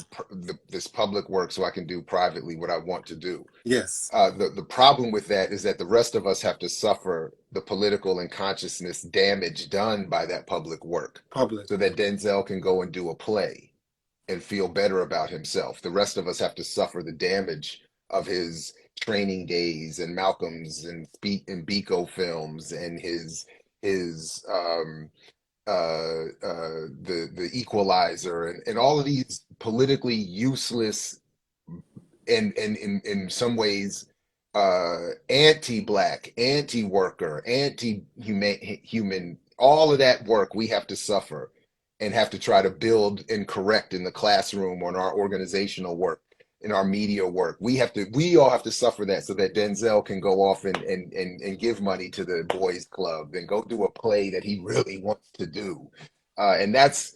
this public work so I can do privately what I want to do. Yes, The problem with that is that the rest of us have to suffer the political and consciousness damage done by that public work, public. so that Denzel can go and do a play and feel better about himself. The rest of us have to suffer the damage of his Training Days and Malcolm's and Biko films, and his the Equalizer, and all of these politically useless, and in some ways anti-black, anti-worker, anti-human, all of that work we have to suffer and have to try to build and correct in the classroom or in our organizational work, in our media work. We all have to suffer that so that Denzel can go off and give money to the boys club and go do a play that he really wants to do. And that's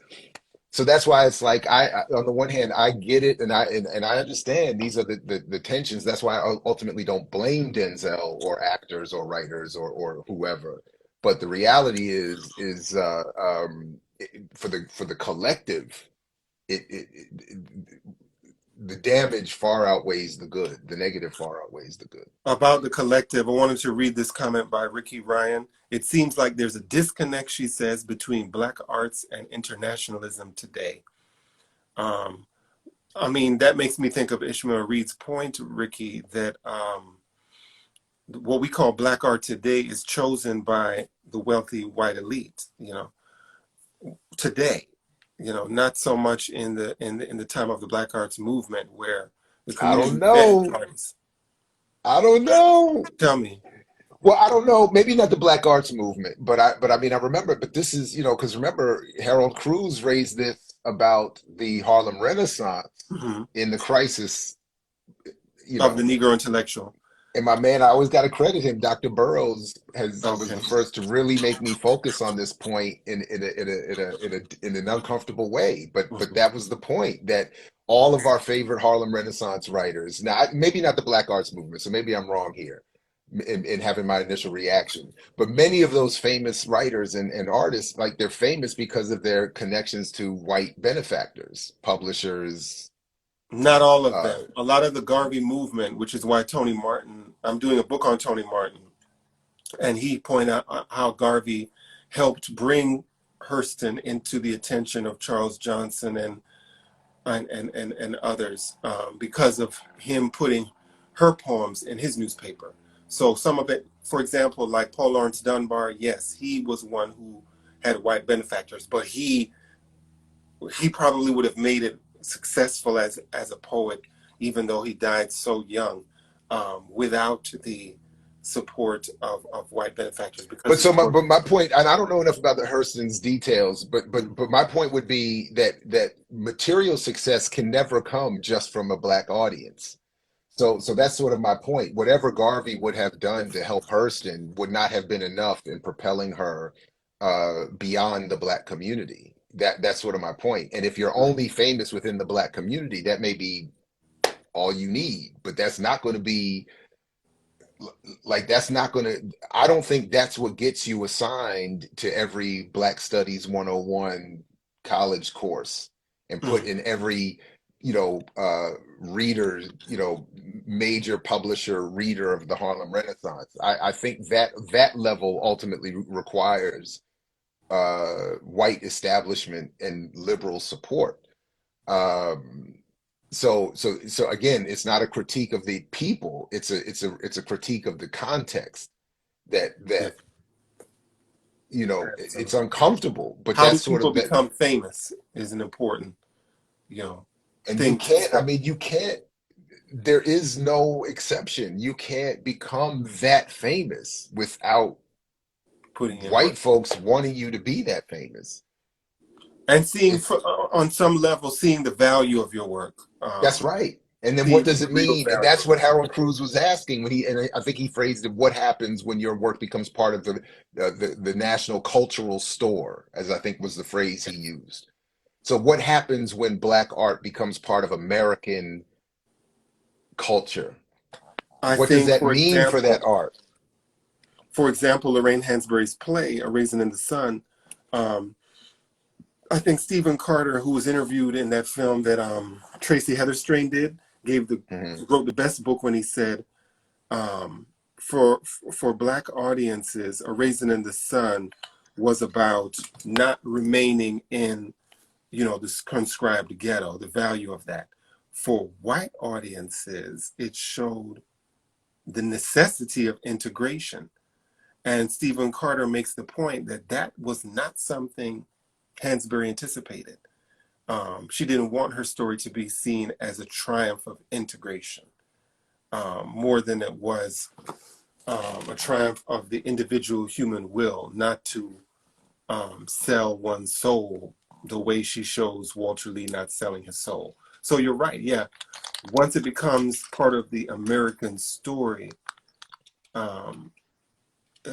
why it's like on the one hand I get it and I understand these are the tensions. That's why I ultimately don't blame Denzel or actors or writers or whoever. But the reality is for the collective, it the damage far outweighs the good. The negative far outweighs the good. About the collective, I wanted to read this comment by Ricky Ryan. It seems like there's a disconnect, she says, between Black arts and internationalism today. Um, I mean, that makes me think of Ishmael Reed's point, Ricky, that what we call Black art today is chosen by the wealthy white elite, today, not so much in the time of the Black arts movement where the I don't community vetted know. artists. I don't know. Tell me. Well, I don't know. Maybe not the Black Arts movement, but I mean, I remember. But this is, because remember, Harold Cruz raised this about the Harlem Renaissance Mhm. in the crisis, you Of the know, Negro intellectual. and my man, I always got to credit him. Dr. Burroughs was Okay. the first to really make me focus on this point in an uncomfortable way. But Mhm. that was the point that all of our favorite Harlem Renaissance writers, now maybe not the Black Arts movement, so maybe I'm wrong here in having my initial reaction. But many of those famous writers and artists, like they're famous because of their connections to white benefactors, publishers. Not all of Uh, them. A lot of the Garvey movement, which is why Tony Martin, I'm doing a book on Tony Martin, and he pointed out how Garvey helped bring Hurston into the attention of Charles Johnson and others because of him putting her poems in his newspaper. So some of it, for example, like Paul Laurence Dunbar, yes, he was one who had white benefactors, but he probably would have made it successful as a poet, even though he died so young, without the support of white benefactors because But his so my work. but my point, and I don't know enough about the Hurston's details, Mm. but my point would be that material success can never come just from a black audience. So that's sort of my point. Whatever Garvey would have done to help Hurston would not have been enough in propelling her beyond the black community. That's sort of my point. And if you're only famous within the black community, that may be all you need, but that's not going to be like that's not going to I don't think that's what gets you assigned to every Black Studies 101 college course and put Mm. in every reader, major publisher reader of the Harlem Renaissance. I think that level ultimately requires white establishment and liberal support. um so again, it's not a critique of the people. It's a critique of the context that Yeah, it's absolutely. uncomfortable, but How do that's sort people of that. become famous is an important, you know, And you thing to can't, I say. mean, you can't, there is no exception. You can't become that famous without Putting in work white folks wanting you to be that famous. and seeing It's on some level seeing the value of your work, That's right. And then what seeing does the it real mean? And value that's of what it. Harold Cruz was asking when and I think he phrased it, what happens when your work becomes part of the national cultural store, as I think was the phrase he used. So what happens when black art becomes part of American culture? I What does think, that mean for that art? for example, Lorraine Hansberry's play, A Raisin in the Sun. Um, I think Stephen Carter, who was interviewed in that film that Tracy Heatherstrain did, gave the Hmm. wrote the best book when he said, um, for black audiences, A Raisin in the Sun was about not remaining in this conscribed ghetto, the value of that. For white audiences, it showed the necessity of integration. And Stephen Carter makes the point that that was not something Hansberry anticipated. She didn't want her story to be seen as a triumph of integration. more than it was a triumph of the individual human will, not to sell one's soul the way she shows Walter Lee not selling his soul. So you're right. Yeah, once it becomes part of the American story, um,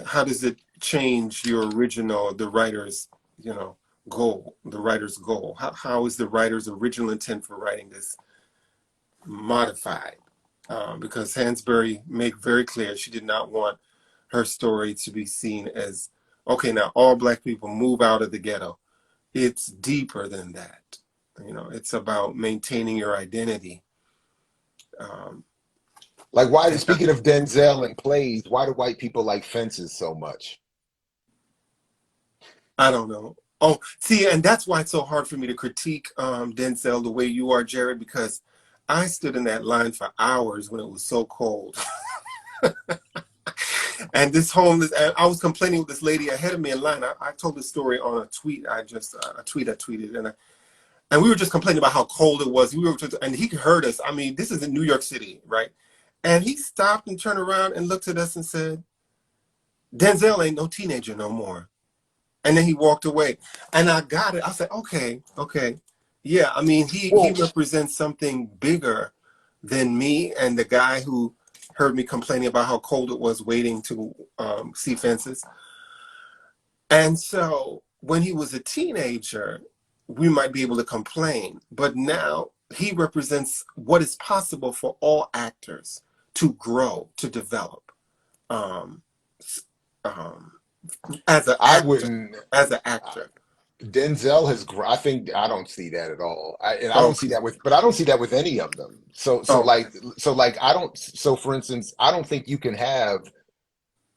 how does it change your original, the writer's, you know, goal, the writer's goal? How is the writer's original intent for writing this modified? Because Hansberry made very clear she did not want her story to be seen as, okay, now all black people move out of the ghetto. It's deeper than that. You know, it's about maintaining your identity. Um, Like, why, and speaking of Denzel and plays, why do white people like Fences so much? I don't know. Oh, see, and that's why it's so hard for me to critique Denzel the way you are, Jared, because I stood in that line for hours when it was so cold. And this homeless, and I was complaining with this lady ahead of me in line. I told this story on a tweet. A tweet I tweeted, and we were just complaining about how cold it was. And he heard us. I mean, this is in New York City, right? And he stopped and turned around and looked at us and said, "Denzel ain't no teenager no more." And then he walked away, and I got it. I said, "Okay, okay, yeah." I mean, he Well, represents something bigger than me and the guy who heard me complaining about how cold it was waiting to see fences. And so when he was a teenager, we might be able to complain. But now he represents what is possible for all actors to grow, to develop um, um, as an I actor. wouldn't. As an actor. Denzel has. I think I don't see that at all. And I don't see Okay. that with. But I don't see that with any of them. Okay. So like I don't. So for instance, I don't think you can have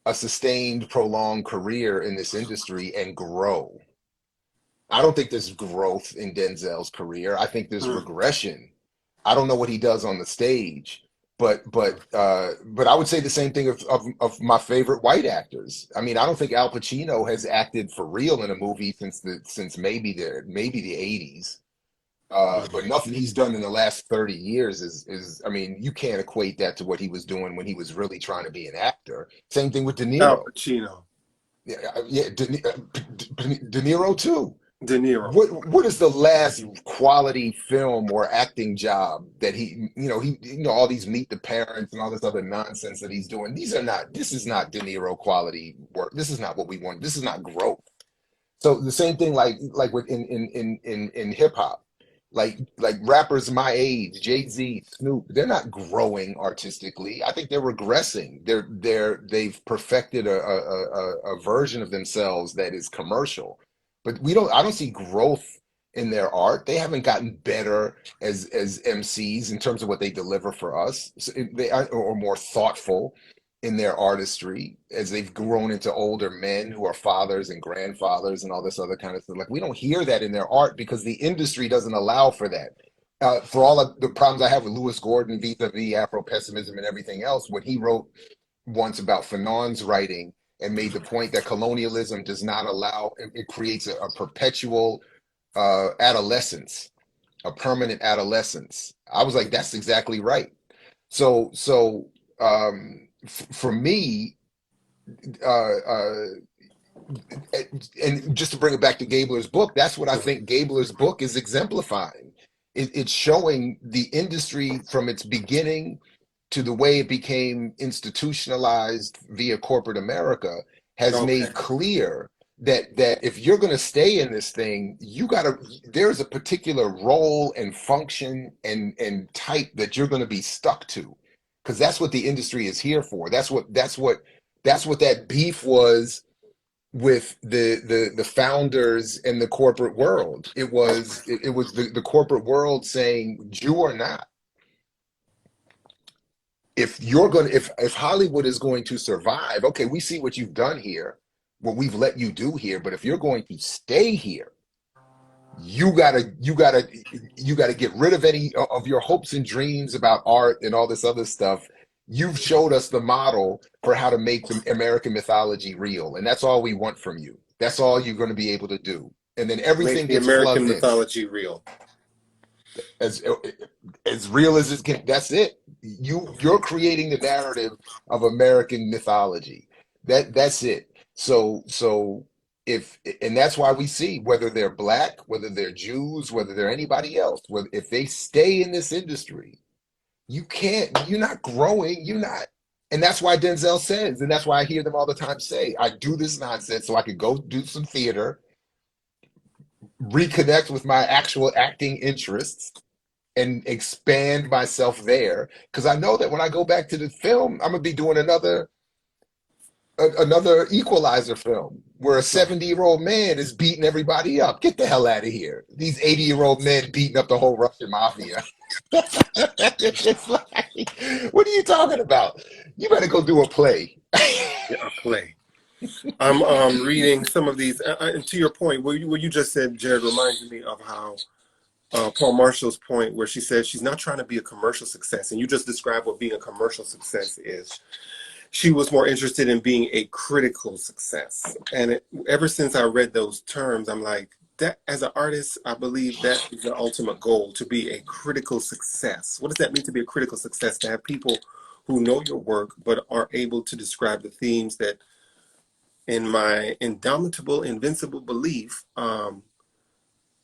a sustained, prolonged career in this industry and grow. I don't think there's growth in Denzel's career. I think there's Mm. regression. I don't know what he does on the stage, but I would say the same thing of my favorite white actors. I mean, I don't think Al Pacino has acted for real in a movie since maybe the 80s. But nothing he's done in the last 30 years is I mean, you can't equate that to what he was doing when he was really trying to be an actor. Same thing with De Al Niro. Pacino. Yeah, yeah, De Niro too. De Niro. What is the last quality film or acting job that he all these Meet the Parents and all this other nonsense that he's doing? This is not De Niro quality work. This is not what we want. This is not growth. So the same thing like with in hip hop. Like rappers my age, Jay-Z, Snoop, they're not growing artistically. I think they're regressing. They've perfected a version of themselves that is commercial. But I don't see growth in their art. They haven't gotten better as MCs in terms of what they deliver for us. So they are or more thoughtful in their artistry as they've grown into older men who are fathers and grandfathers and all this other kind of stuff. Like we don't hear that in their art because the industry doesn't allow for that. For all of the problems I have with Lewis Gordon vis-a-vis Afro-pessimism and everything else, what he wrote once about Fanon's writing and made the point that colonialism does not allow, it creates a perpetual adolescence, a permanent adolescence. I was like, that's exactly right. For me, uh, uh, and just to bring it back to Gabler's book, that's what I think Gabler's book is exemplifying. It's showing the industry from its beginning to the way it became institutionalized via corporate America has Okay. made clear that if you're going to stay in this thing, there's a particular role and function and type that you're going to be stuck to, because that's what the industry is here for. That's what that beef was with the founders and the corporate world. It was the corporate world saying, Jew or not, if Hollywood is going to survive, okay, we see what you've done here, what we've let you do here, but if you're going to stay here, you gotta get rid of any of your hopes and dreams about art and all this other stuff. You've showed us the model for how to make the American mythology real, and that's all we want from you. That's all you're going to be able to do, and then Make everything the gets American plugged in. mythology real. as as real as it can. That's it. You're creating the narrative of American mythology. That's it. So if and that's why we see whether they're black, whether they're Jews, whether they're anybody else, whether if they stay in this industry, you can't. You're not growing. You're not. And that's why Denzel says, and that's why I hear them all the time say, I do this nonsense so I could go do some theater, reconnect with my actual acting interests, and expand myself there because I know that when I go back to the film, I'm gonna be doing another Equalizer film where a 70-year-old man is beating everybody up. Get the hell out of here! These 80-year-old men beating up the whole Russian mafia. It's like, what are you talking about? You better go do a play. Yeah, a play. I'm reading some of these, and to your point, what you just said, Jared, reminds me of how Paul Marshall's point, where she said she's not trying to be a commercial success, and you just described what being a commercial success is. She was more interested in being a critical success, and ever since I read those terms, I'm like, that as an artist, I believe that is the ultimate goal, to be a critical success. What does that mean to be a critical success? To have people who know your work but are able to describe the themes that, in my indomitable, invincible belief,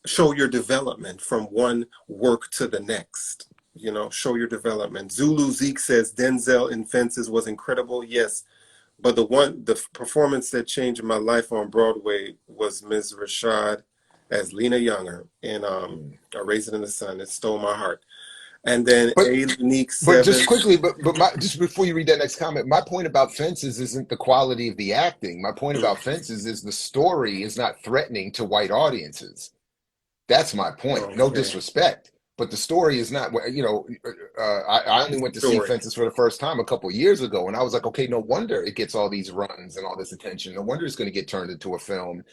show your development from one work to the next. You know, show your development. Zulu Zeke says Denzel in Fences was incredible. Yes, but the performance that changed my life on Broadway was Ms. Rashad as Lena Younger in A Raisin in the Sun. It stole my heart. And then But A Unique But just Seven. quickly, just before you read that next comment, my point about Fences isn't the quality of the acting. My point about Fences is the story is not threatening to white audiences. That's my point. No Okay, disrespect, but the story is not. I only went to see story. Fences for the first time a couple years ago, and I was like, okay, no wonder it gets all these runs and all this attention. No wonder it's going to get turned into a film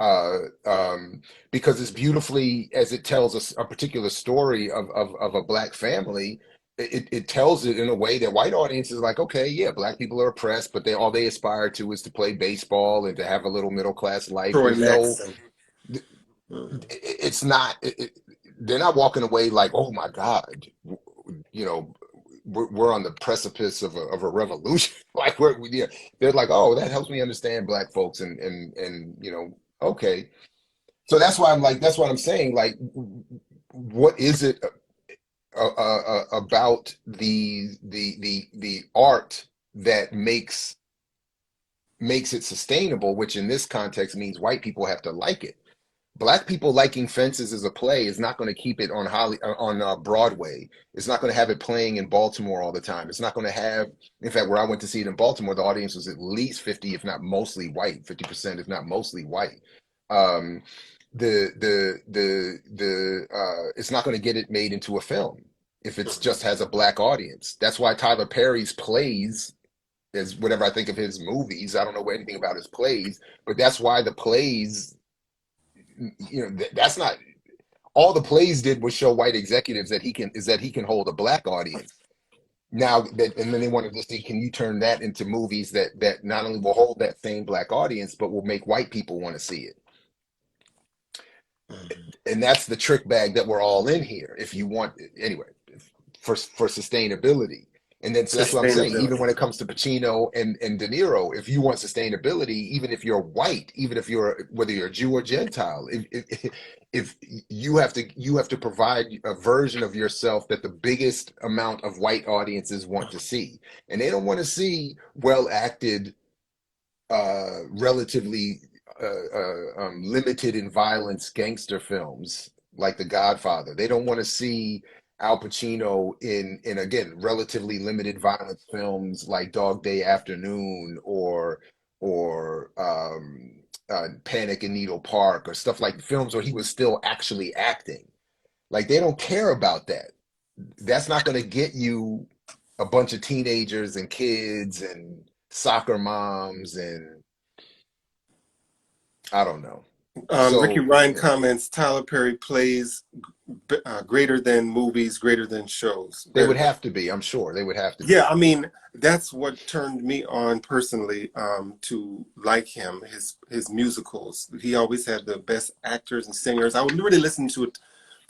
uh, um, because as beautifully as it tells us a particular story of a black family, it tells it in a way that white audiences are like, okay, yeah, black people are oppressed, but they aspire to is to play baseball and to have a little middle class life. Troy There's no, Maxson. Mhm. it's not. They're not walking away like, oh my God, you know, we're on the precipice of a revolution. Like yeah, they're like, oh, that helps me understand black folks and okay. So that's why I'm like, that's what I'm saying. Like, what is it about the art that makes it sustainable? Which in this context means white people have to like it. Black people liking Fences as a play is not going to keep it on Broadway. It's not going to have it playing in Baltimore all the time. It's not going to have, in fact, where I went to see it in Baltimore, the audience was at least 50, if not mostly white, 50%, if not mostly white. Um, it's not going to get it made into a film if it's just has a black audience. That's why Tyler Perry's plays is whatever I think of his movies. I don't know anything about his plays, but that's why the plays, that's not all the plays did was show white executives that he can hold a black audience. Now that and then they wanted to see, can you turn that into movies that not only will hold that same black audience, but will make white people want to see it? Mhm. And that's the trick bag that we're all in here. If you want, anyway, for sustainability. And then so that's what I'm saying. Even Sustainability. when it comes to Pacino and De Niro, if you want sustainability, even if you're white, even if you're whether you're Jew or Gentile, if you have to provide a version of yourself that the biggest amount of white audiences want to see, and they don't want to see well acted, relatively limited in violence gangster films like The Godfather. They don't want to see Al Pacino in again relatively limited violence films like Dog Day Afternoon or Panic in Needle Park or stuff like films where he was still actually acting. Like they don't care about that. That's not going to get you a bunch of teenagers and kids and soccer moms and I don't know. Ricky So Ryan yeah, comments, Tyler Perry plays greater than movies, greater than shows, they better would than. have to be. I'm sure they would have to Yeah, be. I mean, that's what turned me on personally, to like him, his musicals. He always had the best actors and singers. I would really listen to it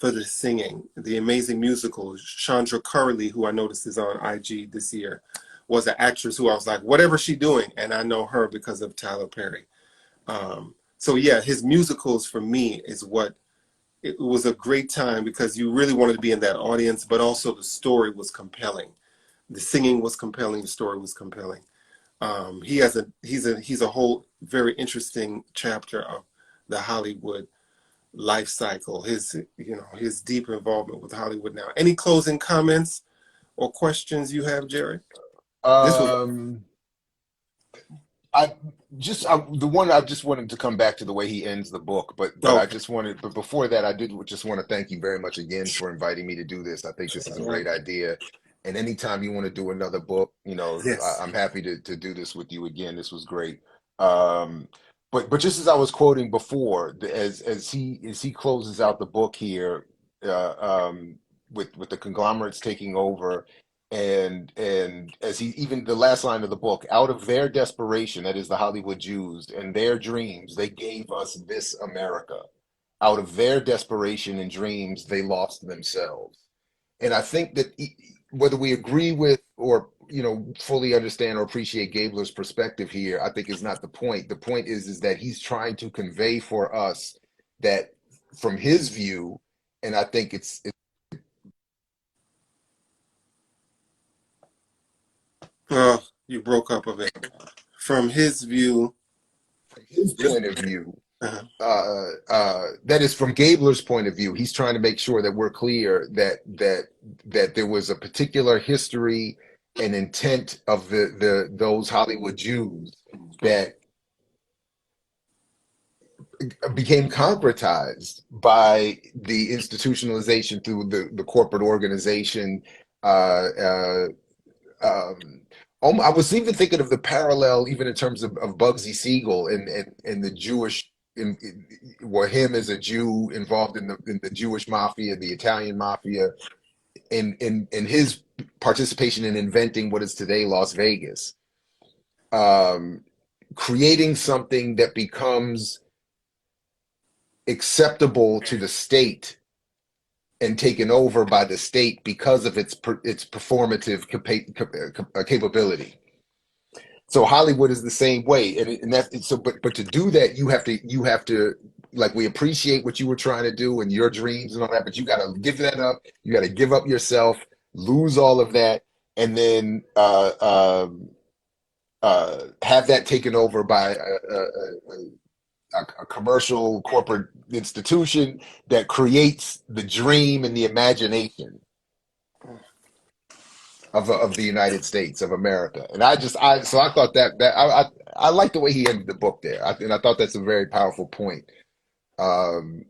for the singing. The amazing musical. Chandra Curley, who I noticed is on IG this year, was an actress who I was like, whatever she doing, and I know her because of Tyler Perry. So yeah, his musicals for me is what it was a great time because you really wanted to be in that audience, but also the story was compelling. The singing was compelling. The story was compelling. He has he's a whole very interesting chapter of the Hollywood life cycle. His his deep involvement with Hollywood now. Any closing comments or questions you have, Jerry? This was Um, I the one I just wanted to come back to the way he ends the book, but I okay. just wanted, but before that, I did just want to thank you very much again for inviting me to do this. I think this is a great idea, and anytime you want to do another book, Yes. I'm happy to do this with you again. This was great. Um, but just as I was quoting before, as he closes out the book here, uh, um, with the conglomerates taking over and as he even the last line of the book, out of their desperation, that is the Hollywood Jews, and their dreams, they gave us this America. Out of their desperation and dreams, they lost themselves. And I think that whether we agree with or fully understand or appreciate Gabler's perspective here, I think is not the point. The point is that he's trying to convey for us that from his view, and I think it's You broke up a bit. From his view, from his point of view, uh, that is from Gabler's point of view. He's trying to make sure that we're clear that there was a particular history and intent of the those Hollywood Jews that became concretized by the institutionalization through the corporate organization. Uh, uh, um, I was even thinking of the parallel, even in terms of Bugsy Siegel and the Jewish, well, him as a Jew involved in the Jewish mafia, the Italian mafia, in his participation in inventing what is today Las Vegas, um, creating something that becomes acceptable to the state and taken over by the state because of its performative capability. So Hollywood is the same way, and that's so. But to do that, you have to like we appreciate what you were trying to do and your dreams and all that, but you got to give that up. You got to give up yourself, lose all of that, and then have that taken over by a commercial corporate institution that creates the dream and the imagination of the United States of America. And I thought I like the way he ended the book there. And I thought that's a very powerful point. Um,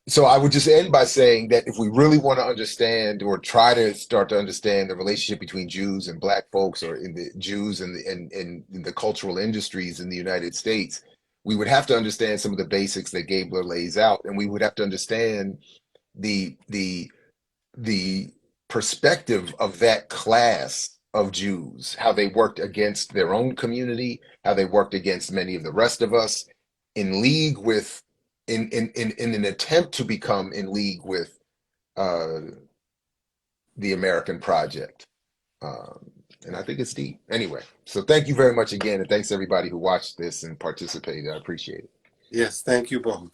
so I would just end by saying that if we really want to understand or try to start to understand the relationship between Jews and Black folks, or in the Jews and in the cultural industries in the United States, we would have to understand some of the basics that Gabler lays out, and we would have to understand the the the perspective of that class of Jews, how they worked against their own community, how they worked against many of the rest of us, in league with, in an attempt to become in league with uh, the American project. Um, and I think it's deep. Anyway, so thank you very much again, and thanks everybody who watched this and participated. I appreciate it. yes, thank you both.